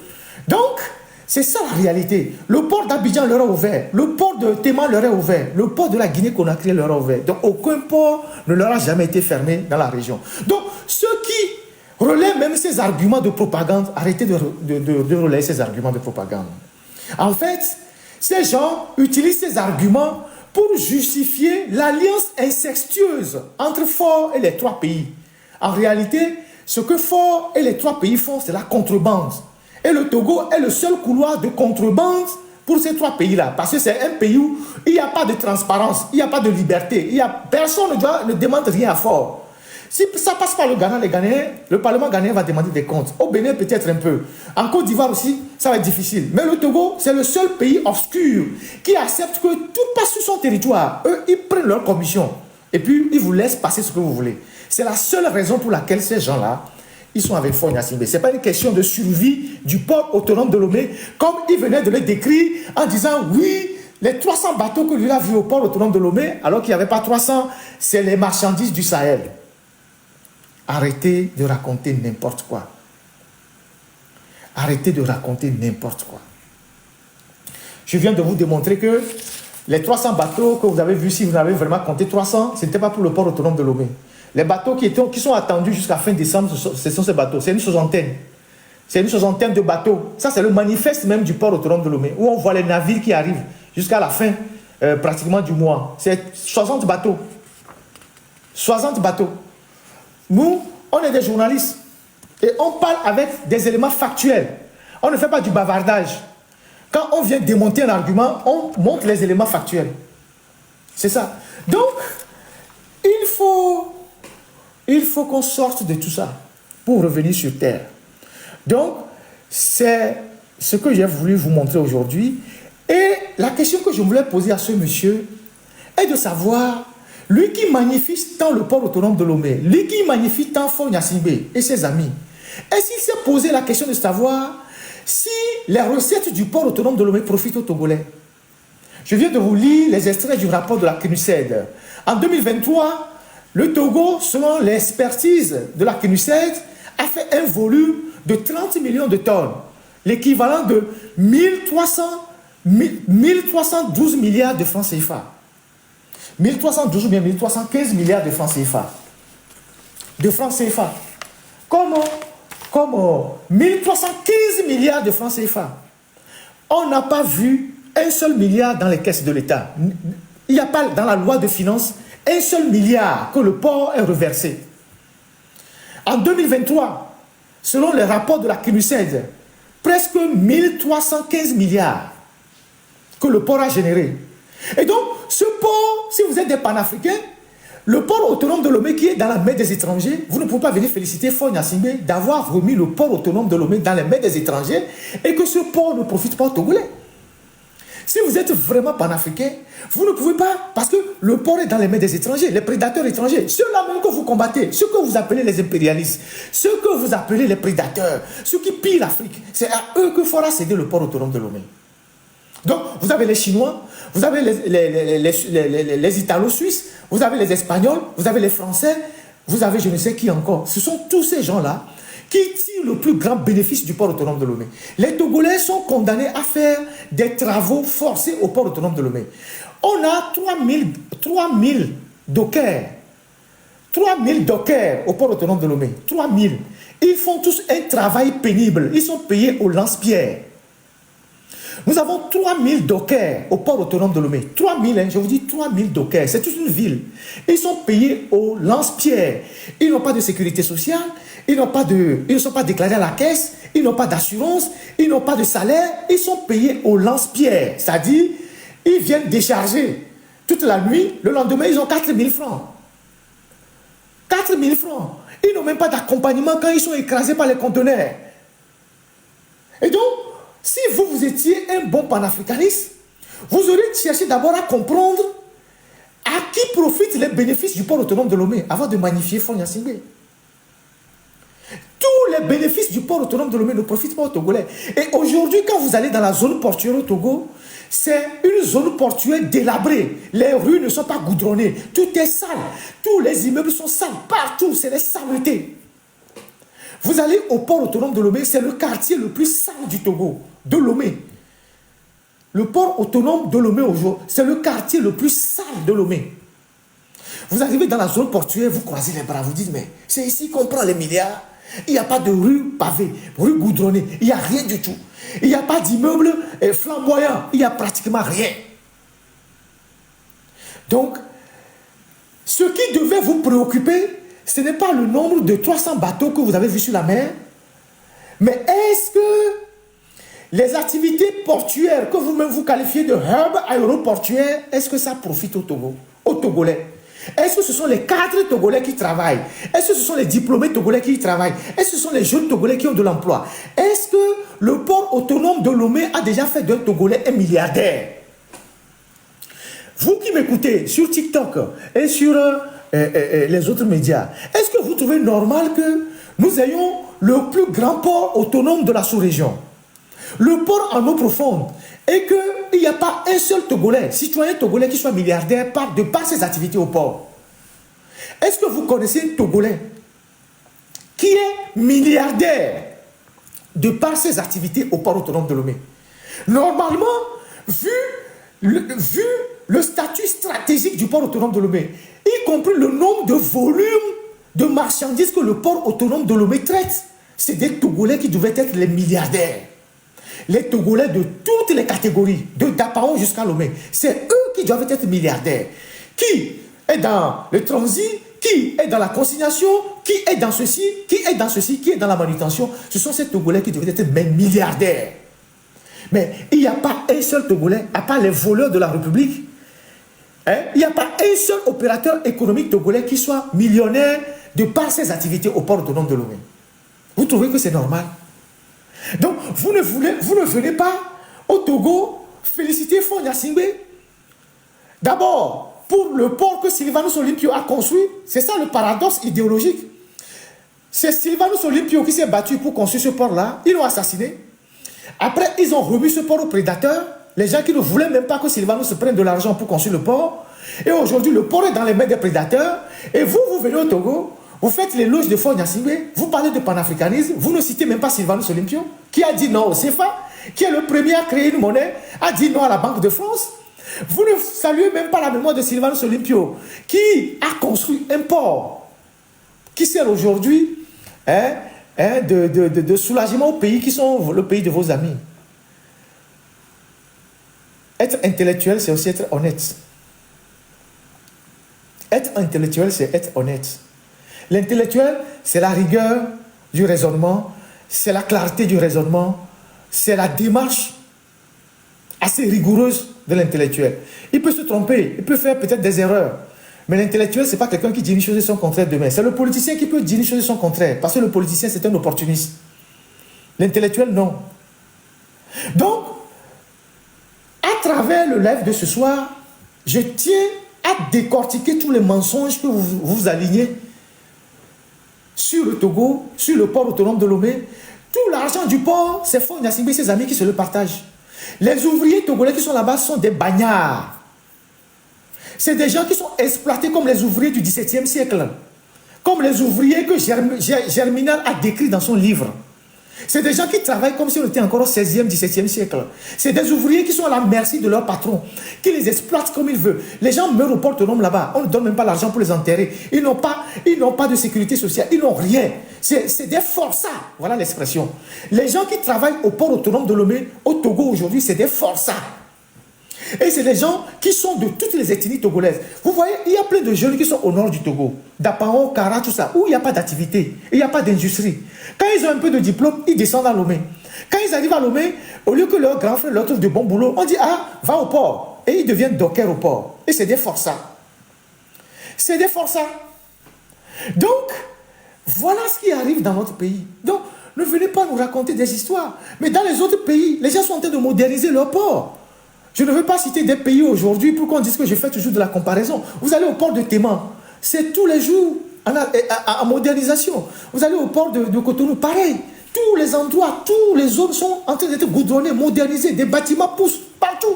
Donc, c'est ça la réalité. Le port d'Abidjan leur est ouvert. Le port de Téma leur est ouvert. Le port de la Guinée-Conakry leur est ouvert. Donc, aucun port ne leur a jamais été fermé dans la région. Donc, ceux qui relaient même ces arguments de propagande, arrêtez de relayer ces arguments de propagande. En fait, ces gens utilisent ces arguments pour justifier l'alliance incestueuse entre Faure et les trois pays. En réalité, ce que Faure et les trois pays font, c'est la contrebande. Et le Togo est le seul couloir de contrebande pour ces trois pays-là. Parce que c'est un pays où il n'y a pas de transparence, il n'y a pas de liberté. Personne ne demande rien à Faure. Si ça passe par le Ghana, les Ghanéens, le Parlement ghanéen va demander des comptes. Au Bénin, peut-être un peu. En Côte d'Ivoire aussi, ça va être difficile. Mais le Togo, c'est le seul pays obscur qui accepte que tout passe sur son territoire. Eux, ils prennent leur commission. Et puis, ils vous laissent passer ce que vous voulez. C'est la seule raison pour laquelle ces gens-là, ils sont avec Faure Gnassingbé. Ce n'est pas une question de survie du port autonome de Lomé, comme ils venaient de le décrire en disant, oui, les 300 bateaux que lui a vus au port autonome de Lomé, alors qu'il n'y avait pas 300, c'est les marchandises du Sahel. Arrêtez de raconter n'importe quoi. Arrêtez de raconter n'importe quoi. Je viens de vous démontrer que les 300 bateaux que vous avez vus, si vous avez vraiment compté 300, ce n'était pas pour le port autonome de Lomé. Les bateaux qui sont attendus jusqu'à fin décembre, ce sont ces bateaux. C'est une soixantaine. C'est une soixantaine de bateaux. Ça, c'est le manifeste même du port autonome de Lomé, où on voit les navires qui arrivent jusqu'à la fin pratiquement du mois. C'est 60 bateaux. 60 bateaux. Nous, on est des journalistes et on parle avec des éléments factuels. On ne fait pas du bavardage. Quand on vient démonter un argument, on montre les éléments factuels. C'est ça. Donc, il faut qu'on sorte de tout ça pour revenir sur terre. Donc, c'est ce que j'ai voulu vous montrer aujourd'hui. Et la question que je voulais poser à ce monsieur est de savoir... Lui qui magnifie tant le port autonome de Lomé, lui qui magnifie tant Faure Gnassingbé et ses amis, est-ce qu'il s'est posé la question de savoir si les recettes du port autonome de Lomé profitent aux Togolais? Je viens de vous lire les extraits du rapport de la CNUSED. En 2023, le Togo, selon l'expertise de la CNUSED, a fait un volume de 30 millions de tonnes, l'équivalent de 1312 milliards de francs CFA. 1312 ou bien 1315 milliards de francs CFA. De francs CFA. Comment 1315 milliards de francs CFA. On n'a pas vu un seul milliard dans les caisses de l'État. Il n'y a pas dans la loi de finances un seul milliard que le port ait reversé. En 2023, selon les rapports de la CNUSED, presque 1315 milliards que le port a généré. Et donc, ce port, si vous êtes des panafricains, le port autonome de Lomé qui est dans la main des étrangers, vous ne pouvez pas venir féliciter Faure Gnassingbé d'avoir remis le port autonome de Lomé dans les mains des étrangers et que ce port ne profite pas aux Togolais. Si vous êtes vraiment panafricain, vous ne pouvez pas, parce que le port est dans les mains des étrangers, les prédateurs étrangers, ceux-là même que vous combattez, ceux que vous appelez les impérialistes, ceux que vous appelez les prédateurs, ceux qui pillent l'Afrique, c'est à eux que faudra céder le port autonome de Lomé. Donc, vous avez les Chinois, vous avez les Italo-Suisses, vous avez les Espagnols, vous avez les Français, vous avez je ne sais qui encore. Ce sont tous ces gens-là qui tirent le plus grand bénéfice du port autonome de Lomé. Les Togolais sont condamnés à faire des travaux forcés au port autonome de Lomé. On a 3000 dockers. 3000 dockers au port autonome de Lomé. 3000. Ils font tous un travail pénible. Ils sont payés au lance-pierre. Nous avons 3000 dockers au port autonome de Lomé. 3000, hein, je vous dis 3000 dockers. C'est toute une ville. Ils sont payés au lance-pierre. Ils n'ont pas de sécurité sociale. Ils ne sont pas déclarés à la caisse. Ils n'ont pas d'assurance. Ils n'ont pas de salaire. Ils sont payés au lance-pierre. C'est-à-dire, ils viennent décharger toute la nuit. Le lendemain, ils ont 4000 francs. 4000 francs. Ils n'ont même pas d'accompagnement quand ils sont écrasés par les conteneurs. Et donc, si vous étiez un bon panafricaniste, vous auriez cherché d'abord à comprendre à qui profitent les bénéfices du port autonome de Lomé avant de magnifier Faure Gnassingbé. Tous les bénéfices du port port autonome de Lomé ne profite pas aux Togolais. Et aujourd'hui, quand vous allez dans la zone portuaire au Togo, c'est une zone portuaire délabrée. Les rues ne sont pas goudronnées. Tout est sale. Tous les immeubles sont sales. Partout, c'est les saletés. Vous allez au port autonome de Lomé, c'est le quartier le plus sale du Togo, de Lomé. Le port autonome de Lomé aujourd'hui, c'est le quartier le plus sale de Lomé. Vous arrivez dans la zone portuaire, vous croisez les bras, vous dites, mais c'est ici qu'on prend les milliards. Il n'y a pas de rue pavée, rue goudronnée, il n'y a rien du tout. Il n'y a pas d'immeuble flamboyant, il n'y a pratiquement rien. Donc, ce qui devait vous préoccuper, ce n'est pas le nombre de 300 bateaux que vous avez vus sur la mer, mais est-ce que les activités portuaires que vous-même vous qualifiez de hub aéroportuaire, est-ce que ça profite au Togo, aux Togolais? Est-ce que ce sont les cadres Togolais qui travaillent? Est-ce que ce sont les diplômés Togolais qui y travaillent? Est-ce que ce sont les jeunes Togolais qui ont de l'emploi? Est-ce que le port autonome de Lomé a déjà fait d'un Togolais un milliardaire? Vous qui m'écoutez sur TikTok et sur les autres médias, est-ce que vous trouvez normal que nous ayons le plus grand port autonome de la sous-région, le port en eau profonde, et qu'il n'y a pas un seul Togolais, citoyen Togolais qui soit milliardaire de par ses activités au port? Est-ce que vous connaissez un Togolais qui est milliardaire de par ses activités au port autonome de Lomé? Normalement, vu le statut stratégique du port autonome de Lomé, y compris le nombre de volumes de marchandises que le port autonome de Lomé traite, c'est des Togolais qui devaient être les milliardaires. Les Togolais de toutes les catégories, de Dapaon jusqu'à Lomé, c'est eux qui doivent être milliardaires. Qui est dans le transit, qui est dans la consignation, qui est dans ceci, qui est dans ceci, qui est dans la manutention. Ce sont ces Togolais qui devaient être même milliardaires. Mais il n'y a pas un seul Togolais, à part les voleurs de la République. Il n'y a pas un seul opérateur économique togolais qui soit millionnaire de par ses activités au port autonome de Lomé. Vous trouvez que c'est normal? Donc, vous ne venez pas au Togo féliciter Fonia Singbe. D'abord, pour le port que Sylvanus Olympio a construit, c'est ça le paradoxe idéologique. C'est Sylvanus Olympio qui s'est battu pour construire ce port-là. Ils l'ont assassiné. Après, ils ont remis ce port aux prédateurs. Les gens qui ne voulaient même pas que Sylvanus prenne de l'argent pour construire le port. Et aujourd'hui, le port est dans les mains des prédateurs. Et vous venez au Togo, vous faites l'éloge de Fonia Singbe, vous parlez de panafricanisme, vous ne citez même pas Sylvanus Olympio, qui a dit non au CFA, qui est le premier à créer une monnaie, a dit non à la Banque de France. Vous ne saluez même pas la mémoire de Sylvanus Olympio, qui a construit un port qui sert aujourd'hui de soulagement aux pays qui sont le pays de vos amis. Être intellectuel, c'est aussi être honnête. Être intellectuel, c'est être honnête. L'intellectuel, c'est la rigueur du raisonnement, c'est la clarté du raisonnement, c'est la démarche assez rigoureuse de l'intellectuel. Il peut se tromper, il peut faire peut-être des erreurs, mais l'intellectuel, ce n'est pas quelqu'un qui dit une chose et son contraire demain. C'est le politicien qui peut dire une chose et son contraire, parce que le politicien, c'est un opportuniste. L'intellectuel, non. Donc, à travers le live de ce soir, je tiens à décortiquer tous les mensonges que vous alignez sur le Togo, sur le port autonome de Lomé. Tout l'argent du port, c'est Fonia Singbe et ses amis qui se le partagent. Les ouvriers togolais qui sont là-bas sont des bagnards. C'est des gens qui sont exploités comme les ouvriers du XVIIe siècle. Comme les ouvriers que Germinal a décrit dans son livre. C'est des gens qui travaillent comme si on était encore au XVIe, XVIIe siècle. C'est des ouvriers qui sont à la merci de leur patron, qui les exploitent comme ils veulent. Les gens meurent au port autonome là-bas. On ne donne même pas l'argent pour les enterrer. Ils n'ont pas de sécurité sociale. Ils n'ont rien. C'est des forçats. Voilà l'expression. Les gens qui travaillent au port autonome de Lomé, au Togo aujourd'hui, c'est des forçats. Et c'est des gens qui sont de toutes les ethnies togolaises. Vous voyez, il y a plein de jeunes qui sont au nord du Togo. Dapaon, Kara, tout ça, où il n'y a pas d'activité, il n'y a pas d'industrie. Quand ils ont un peu de diplôme, ils descendent à Lomé. Quand ils arrivent à Lomé, au lieu que leur grand frère leur trouve de bon boulot, on dit, ah, va au port. Et ils deviennent dockers au port. Et c'est des forçats. C'est des forçats. Donc, voilà ce qui arrive dans notre pays. Donc, ne venez pas nous raconter des histoires. Mais dans les autres pays, les gens sont en train de moderniser leur port. Je ne veux pas citer des pays aujourd'hui pour qu'on dise que je fais toujours de la comparaison. Vous allez au port de Téman, c'est tous les jours en modernisation. Vous allez au port de Cotonou, pareil. Tous les endroits, tous les zones sont en train d'être goudronnés, modernisés, des bâtiments poussent partout.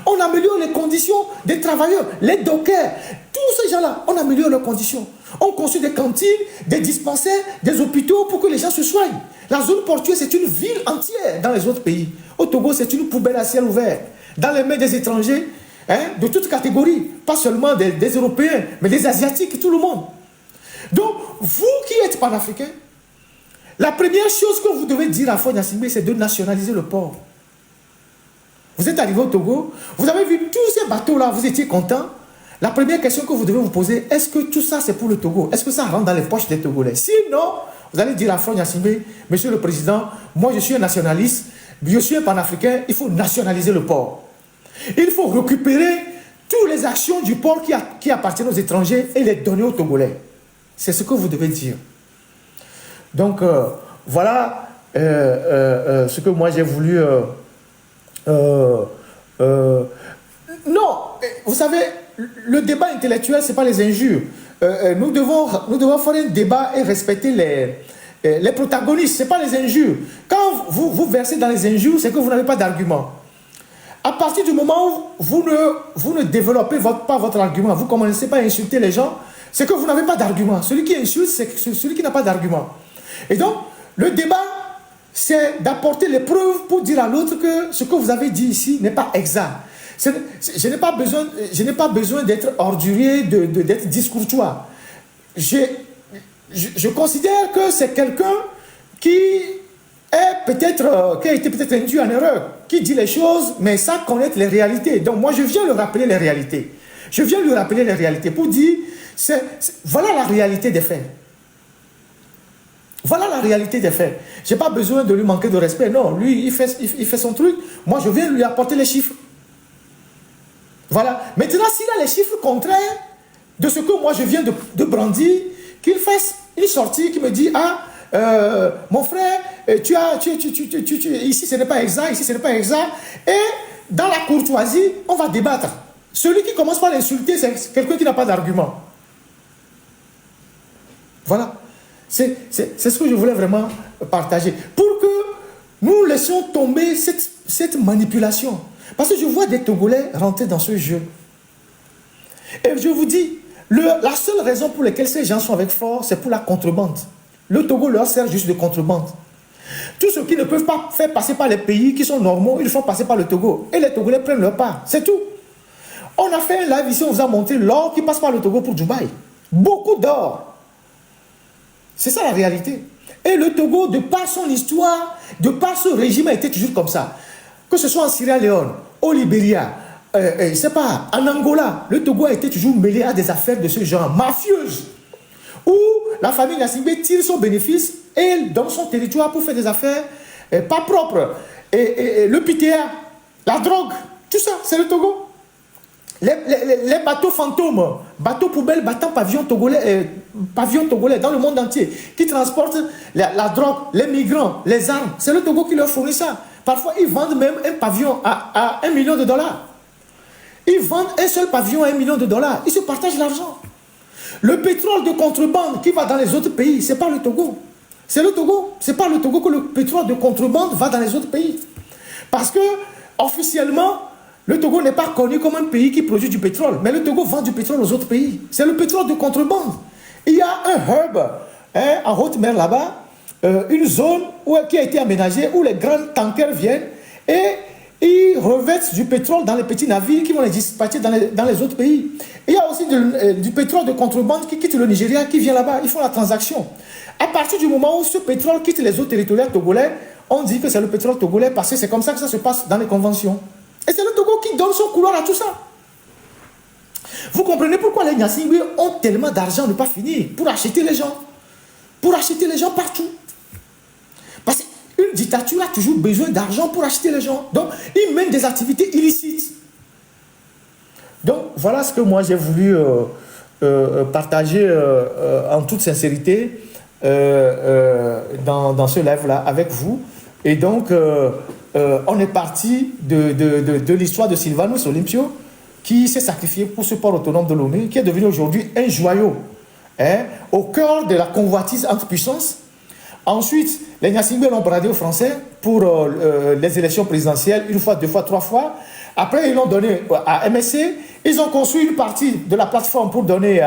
On améliore les conditions des travailleurs, les dockers, tous ces gens-là, on améliore leurs conditions. On construit des cantines, des dispensaires, des hôpitaux pour que les gens se soignent. La zone portuaire, c'est une ville entière dans les autres pays. Au Togo, c'est une poubelle à ciel ouvert. Dans les mains des étrangers, de toutes catégories, pas seulement des Européens, mais des Asiatiques, tout le monde. Donc, vous qui êtes panafricain, la première chose que vous devez dire à Faure Gnassingbé, c'est de nationaliser le port. Vous êtes arrivé au Togo, vous avez vu tous ces bateaux-là, vous étiez content. La première question que vous devez vous poser, est-ce que tout ça c'est pour le Togo? Est-ce que ça rentre dans les poches des Togolais? Sinon, vous allez dire à Faure Gnassingbé, Monsieur le Président, moi je suis un nationaliste, je suis un panafricain, il faut nationaliser le port. Il faut récupérer toutes les actions du port qui appartiennent aux étrangers et les donner aux Togolais. C'est ce que vous devez dire. Donc, voilà ce que moi j'ai voulu... non, vous savez, le débat intellectuel, ce n'est pas les injures. Nous devons faire un débat et respecter les protagonistes, ce n'est pas les injures. Quand vous versez dans les injures, c'est que vous n'avez pas d'argument. À partir du moment où vous ne développez pas votre argument, vous ne commencez pas à insulter les gens, c'est que vous n'avez pas d'argument. Celui qui insulte, c'est celui qui n'a pas d'argument. Et donc, le débat, c'est d'apporter les preuves pour dire à l'autre que ce que vous avez dit ici n'est pas exact. Je n'ai pas besoin d'être ordurier, d'être discourtois. Je considère que c'est quelqu'un qui a été peut-être induit en erreur, qui dit les choses, mais sans connaître les réalités. Donc moi, je viens lui rappeler les réalités. Je viens lui rappeler les réalités pour dire, voilà la réalité des faits. Voilà la réalité des faits. Je n'ai pas besoin de lui manquer de respect. Non, lui, il fait son truc. Moi, je viens lui apporter les chiffres. Voilà. Maintenant, s'il a les chiffres contraires de ce que moi, je viens de brandir, qu'il fasse une sortie qui me dit, mon frère, ici, ce n'est pas exact, ici, ce n'est pas exact. Et dans la courtoisie, on va débattre. Celui qui commence par l'insulter, c'est quelqu'un qui n'a pas d'argument. Voilà. C'est ce que je voulais vraiment partager. Pour que nous laissions tomber cette manipulation. Parce que je vois des Togolais rentrer dans ce jeu. Et je vous dis, la seule raison pour laquelle ces gens sont avec Faure, c'est pour la contrebande. Le Togo leur sert juste de contrebande. Tous ceux qui ne peuvent pas faire passer par les pays qui sont normaux, ils font passer par le Togo. Et les Togolais prennent leur part. C'est tout. On a fait un live ici, on vous a montré l'or qui passe par le Togo pour Dubaï. Beaucoup d'or. C'est ça la réalité. Et le Togo, de par son histoire, de par ce régime, a été toujours comme ça. Que ce soit en Sierra Leone, au Libéria, je sais pas, en Angola, le Togo a été toujours mêlé à des affaires de ce genre, mafieuses, où la famille Gnassingbé tire son bénéfice et dans son territoire pour faire des affaires pas propres. Et le PTA, la drogue, tout ça, c'est le Togo. Les bateaux fantômes, bateaux poubelles battant pavillon togolais dans le monde entier, qui transportent la drogue, les migrants, les armes, c'est le Togo qui leur fournit ça. Parfois, ils vendent même un pavillon à $1 million. Ils vendent un seul pavillon à $1 million. Ils se partagent l'argent. Le pétrole de contrebande qui va dans les autres pays, ce n'est pas le Togo. C'est le Togo. Ce n'est pas le Togo que le pétrole de contrebande va dans les autres pays. Parce que, officiellement, le Togo n'est pas connu comme un pays qui produit du pétrole, mais le Togo vend du pétrole aux autres pays. C'est le pétrole de contrebande. Il y a un hub en haute mer là-bas, une zone qui a été aménagée où les grands tankers viennent et ils revêtent du pétrole dans les petits navires qui vont les dispatcher dans les autres pays. Il y a aussi du pétrole de contrebande qui quitte le Nigeria, qui vient là-bas. Ils font la transaction. À partir du moment où ce pétrole quitte les eaux territoriales togolais, on dit que c'est le pétrole togolais parce que c'est comme ça que ça se passe dans les conventions. Et c'est le Togo qui donne son couloir à tout ça. Vous comprenez pourquoi les Gnassingbé ont tellement d'argent de ne pas finir pour acheter les gens. Pour acheter les gens partout. Parce qu'une dictature a toujours besoin d'argent pour acheter les gens. Donc, ils mènent des activités illicites. Donc, voilà ce que moi j'ai voulu partager en toute sincérité dans ce live-là avec vous. Et donc, on est parti de l'histoire de Sylvanus Olympio qui s'est sacrifié pour ce port autonome de Lomé, qui est devenu aujourd'hui un joyau, au cœur de la convoitise entre puissances, Ensuite, les Gnassingbé l'ont bradé aux Français pour les élections présidentielles, une fois, deux fois, trois fois. Après, ils l'ont donné à MSC. Ils ont construit une partie de la plateforme pour donner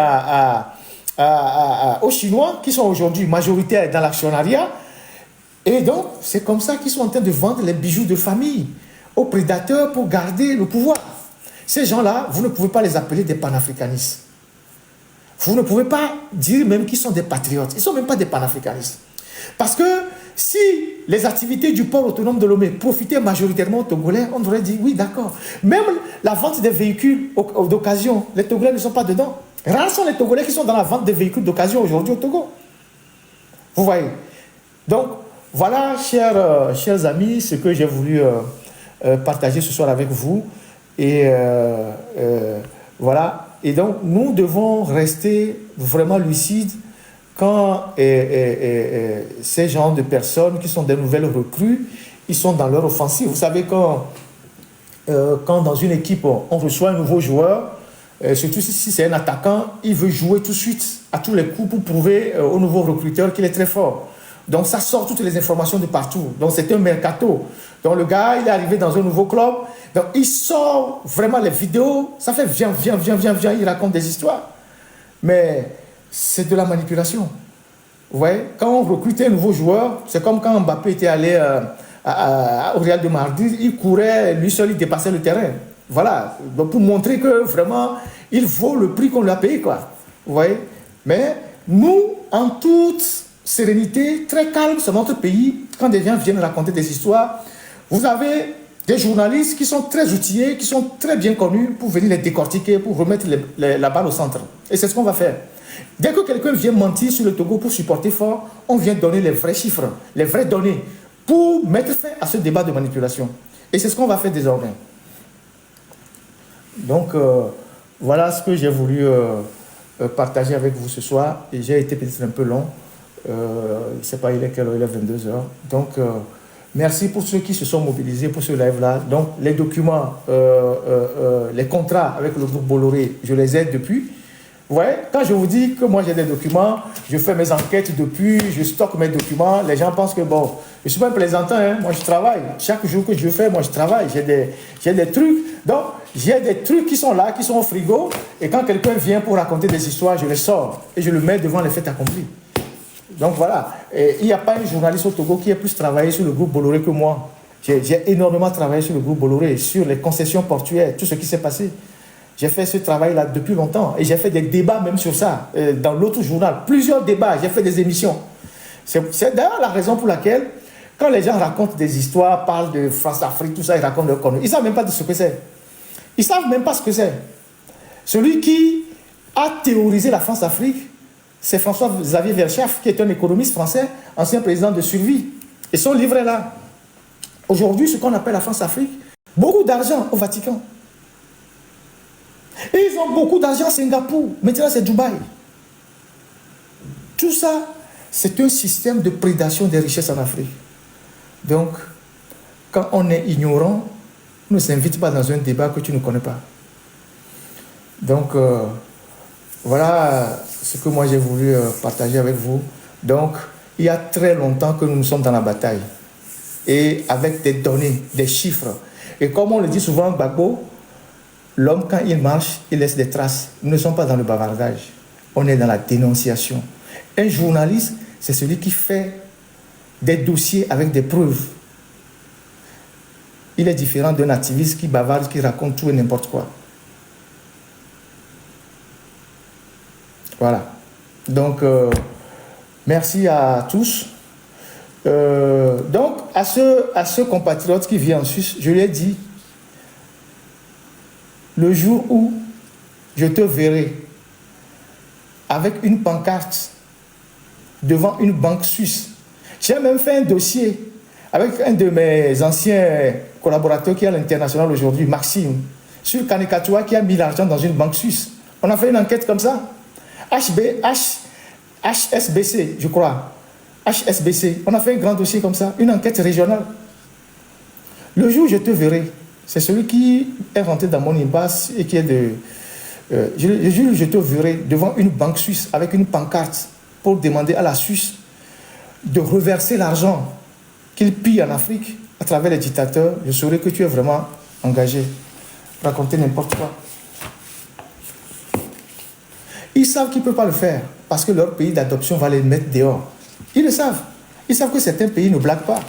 aux Chinois, qui sont aujourd'hui majoritaires dans l'actionnariat. Et donc, c'est comme ça qu'ils sont en train de vendre les bijoux de famille aux prédateurs pour garder le pouvoir. Ces gens-là, vous ne pouvez pas les appeler des panafricanistes. Vous ne pouvez pas dire même qu'ils sont des patriotes. Ils ne sont même pas des panafricanistes. Parce que si les activités du port autonome de Lomé profitaient majoritairement aux Togolais, on aurait dit oui, d'accord. Même la vente des véhicules d'occasion, les Togolais ne sont pas dedans. Rares sont les Togolais qui sont dans la vente des véhicules d'occasion aujourd'hui au Togo. Vous voyez. Donc, voilà, chers amis, ce que j'ai voulu partager ce soir avec vous. Et voilà. Et donc, nous devons rester vraiment lucides quand ces gens de personnes qui sont des nouvelles recrues, ils sont dans leur offensive. Vous savez, quand dans une équipe, on reçoit un nouveau joueur, surtout si c'est un attaquant, il veut jouer tout de suite, à tous les coups, pour prouver au nouveau recruteur qu'il est très fort. Donc, ça sort toutes les informations de partout. Donc, c'est un mercato. Donc, le gars, il est arrivé dans un nouveau club. Donc, il sort vraiment les vidéos. Ça fait viens, il raconte des histoires. Mais c'est de la manipulation. Vous voyez, quand on recrutait un nouveau joueur, c'est comme quand Mbappé était allé au Real de Madrid, il courait, lui seul, il dépassait le terrain. Voilà, donc pour montrer que vraiment, il vaut le prix qu'on lui a payé, quoi. Vous voyez. Mais nous, en toute sérénité, très calme, c'est notre pays, quand des gens viennent raconter des histoires, vous avez des journalistes qui sont très outillés, qui sont très bien connus pour venir les décortiquer, pour remettre la balle au centre. Et c'est ce qu'on va faire. Dès que quelqu'un vient mentir sur le Togo pour supporter fort, on vient donner les vrais chiffres, les vraies données, pour mettre fin à ce débat de manipulation. Et c'est ce qu'on va faire désormais. Donc, voilà ce que j'ai voulu partager avec vous ce soir. Et j'ai été peut-être un peu long. Je ne sais pas, il est quelle heure? Il est 22 heures. Donc, merci pour ceux qui se sont mobilisés pour ce live-là. Donc, les documents, les contrats avec le groupe Bolloré, je les ai depuis. Vous voyez, quand je vous dis que moi j'ai des documents, je fais mes enquêtes depuis, je stocke mes documents, les gens pensent que bon, je ne suis pas un plaisantin, hein, moi je travaille. Chaque jour que je fais, moi je travaille, j'ai des trucs. Donc, j'ai des trucs qui sont là, qui sont au frigo, et quand quelqu'un vient pour raconter des histoires, je les sors et je le mets devant les faits accomplis. Donc voilà, et il n'y a pas un journaliste au Togo qui ait plus travaillé sur le groupe Bolloré que moi. J'ai énormément travaillé sur le groupe Bolloré, sur les concessions portuaires, tout ce qui s'est passé. J'ai fait ce travail-là depuis longtemps et j'ai fait des débats même sur ça, dans l'autre journal. Plusieurs débats, j'ai fait des émissions. C'est d'ailleurs la raison pour laquelle, quand les gens racontent des histoires, parlent de France-Afrique, tout ça, ils racontent leur conneries. Ils ne savent même pas de ce que c'est. Ils ne savent même pas ce que c'est. Celui qui a théorisé la France-Afrique, c'est François-Xavier Verschaff, qui est un économiste français, ancien président de Survie. Et son livre est là. Aujourd'hui, ce qu'on appelle la France-Afrique, beaucoup d'argent au Vatican. Et ils ont beaucoup d'argent à Singapour. Maintenant, c'est Dubaï. Tout ça, c'est un système de prédation des richesses en Afrique. Donc, quand on est ignorant, on ne s'invite pas dans un débat que tu ne connais pas. Donc, voilà ce que moi j'ai voulu partager avec vous. Donc, il y a très longtemps que nous sommes dans la bataille. Et avec des données, des chiffres. Et comme on le dit souvent, Gbagbo, l'homme, quand il marche, il laisse des traces. Nous ne sommes pas dans le bavardage. On est dans la dénonciation. Un journaliste, c'est celui qui fait des dossiers avec des preuves. Il est différent d'un activiste qui bavarde, qui raconte tout et n'importe quoi. Voilà. Donc, merci à tous. Donc, à ce compatriote qui vit en Suisse, je lui ai dit, le jour où je te verrai avec une pancarte devant une banque suisse. J'ai même fait un dossier avec un de mes anciens collaborateurs qui est à l'international aujourd'hui, Maxime, sur Kanekatoua qui a mis l'argent dans une banque suisse. On a fait une enquête comme ça. HSBC, je crois. HSBC. On a fait un grand dossier comme ça, une enquête régionale. Le jour où je te verrai, c'est celui qui est rentré dans mon impasse et qui est de... je te verrai devant une banque suisse avec une pancarte pour demander à la Suisse de reverser l'argent qu'ils pillent en Afrique à travers les dictateurs, je saurais que tu es vraiment engagé. Raconter n'importe quoi. Ils savent qu'ils ne peuvent pas le faire parce que leur pays d'adoption va les mettre dehors. Ils le savent. Ils savent que certains pays ne blaguent pas.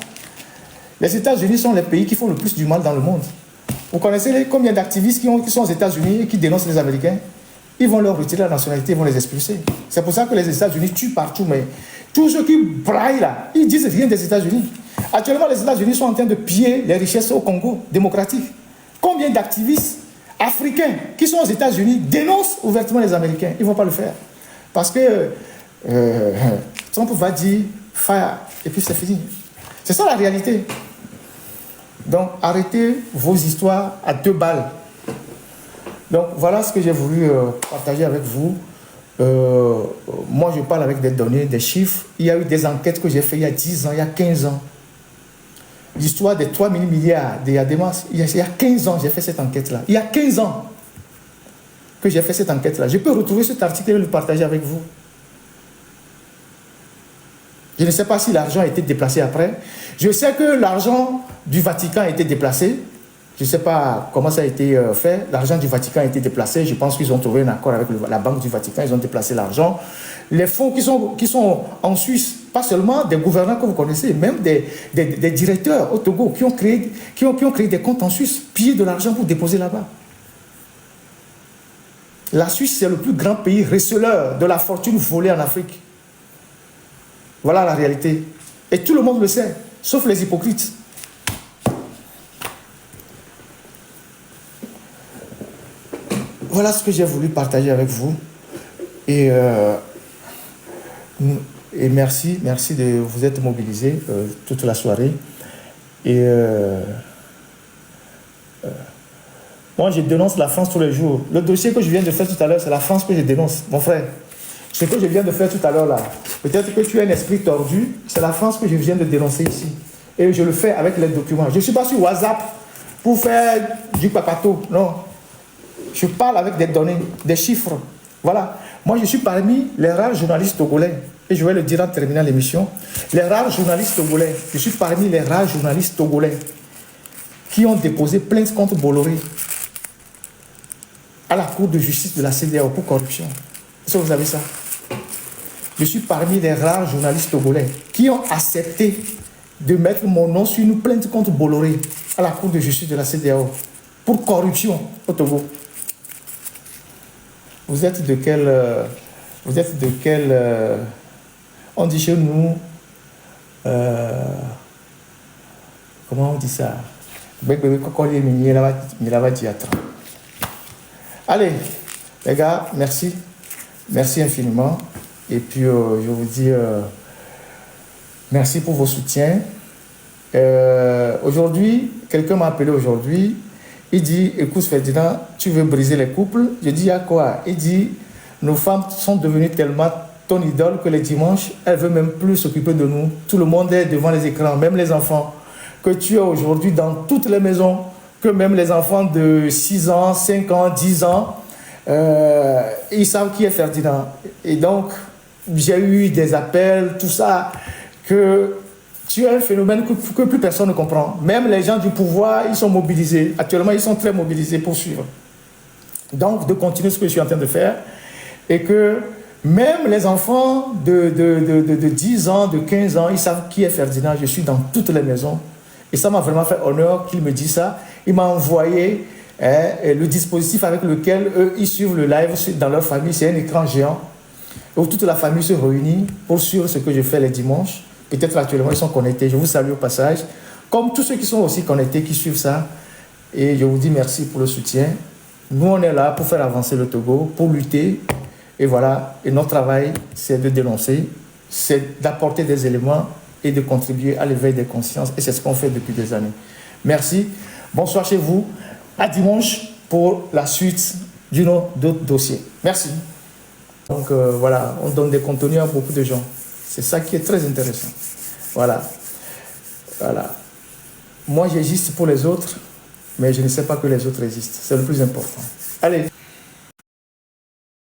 Les États-Unis sont les pays qui font le plus du mal dans le monde. Vous connaissez combien d'activistes qui sont aux États-Unis et qui dénoncent les Américains? Ils vont leur retirer la nationalité, ils vont les expulser. C'est pour ça que les États-Unis tuent partout. Mais tous ceux qui braillent là, ils disent rien des États-Unis. Actuellement, les États-Unis sont en train de piller les richesses au Congo démocratique. Combien d'activistes africains qui sont aux États-Unis dénoncent ouvertement les Américains? Ils ne vont pas le faire. Parce que Trump va dire fire et puis c'est fini. C'est ça la réalité. Donc arrêtez vos histoires à 2 balles. Donc voilà ce que j'ai voulu partager avec vous. Moi je parle avec des données, des chiffres. Il y a eu des enquêtes que j'ai faites il y a 10 ans, il y a 15 ans. L'histoire des 3 000 milliards de Yademas, il y a 15 ans j'ai fait cette enquête-là. Il y a 15 ans que j'ai fait cette enquête-là. Je peux retrouver cet article et le partager avec vous. Je ne sais pas si l'argent a été déplacé après. Je sais que l'argent du Vatican a été déplacé. Je ne sais pas comment ça a été fait. L'argent du Vatican a été déplacé. Je pense qu'ils ont trouvé un accord avec la Banque du Vatican. Ils ont déplacé l'argent. Les fonds qui sont en Suisse, pas seulement des gouvernants que vous connaissez, même des directeurs au Togo qui ont créé des comptes en Suisse, pillé de l'argent pour déposer là-bas. La Suisse, c'est le plus grand pays receleur de la fortune volée en Afrique. Voilà la réalité. Et tout le monde le sait, sauf les hypocrites. Voilà ce que j'ai voulu partager avec vous. Et merci de vous être mobilisés toute la soirée. Et moi, je dénonce la France tous les jours. Le dossier que je viens de faire tout à l'heure, c'est la France que je dénonce, mon frère. Ce que je viens de faire tout à l'heure là, peut-être que tu as un esprit tordu, c'est la France que je viens de dénoncer ici. Et je le fais avec les documents. Je ne suis pas sur WhatsApp pour faire du papato, non. Je parle avec des données, des chiffres. Voilà. Moi, je suis parmi les rares journalistes togolais, et je vais le dire en terminant l'émission, les rares journalistes togolais, je suis parmi les rares journalistes togolais qui ont déposé plainte contre Bolloré à la Cour de justice de la CEDEAO pour corruption. Est-ce que vous avez ça? Je suis parmi les rares journalistes togolais qui ont accepté de mettre mon nom sur une plainte contre Bolloré à la Cour de justice de la CEDEAO pour corruption au Togo. Vous êtes de quel... on dit chez nous... comment on dit ça? Allez, les gars, merci. Merci infiniment. Et puis, je vous dis merci pour vos soutiens. Aujourd'hui, quelqu'un m'a appelé aujourd'hui. Il dit, écoute Ferdinand, tu veux briser les couples? Je dis, à quoi? Il dit, nos femmes sont devenues tellement ton idole que les dimanches, elles ne veulent même plus s'occuper de nous. Tout le monde est devant les écrans, même les enfants. Que tu es aujourd'hui dans toutes les maisons, que même les enfants de 6 ans, 5 ans, 10 ans, ils savent qui est Ferdinand. Et donc, j'ai eu des appels, tout ça, que tu as un phénomène que plus personne ne comprend. Même les gens du pouvoir, ils sont mobilisés. Actuellement, ils sont très mobilisés pour suivre. Donc, de continuer ce que je suis en train de faire. Et que même les enfants de 10 ans, de 15 ans, ils savent qui est Ferdinand. Je suis dans toutes les maisons. Et ça m'a vraiment fait honneur qu'il me dise ça. Il m'a envoyé le dispositif avec lequel eux, ils suivent le live dans leur famille. C'est un écran géant où toute la famille se réunit pour suivre ce que je fais les dimanches. Peut-être actuellement, ils sont connectés. Je vous salue au passage. Comme tous ceux qui sont aussi connectés, qui suivent ça. Et je vous dis merci pour le soutien. Nous, on est là pour faire avancer le Togo, pour lutter. Et voilà. Et notre travail, c'est de dénoncer, c'est d'apporter des éléments et de contribuer à l'éveil des consciences. Et c'est ce qu'on fait depuis des années. Merci. Bonsoir chez vous. À dimanche pour la suite d'autres dossiers. Merci. Donc voilà, on donne des contenus à beaucoup de gens. C'est ça qui est très intéressant. Voilà. Voilà. Moi, j'existe pour les autres, mais je ne sais pas que les autres existent. C'est le plus important. Allez.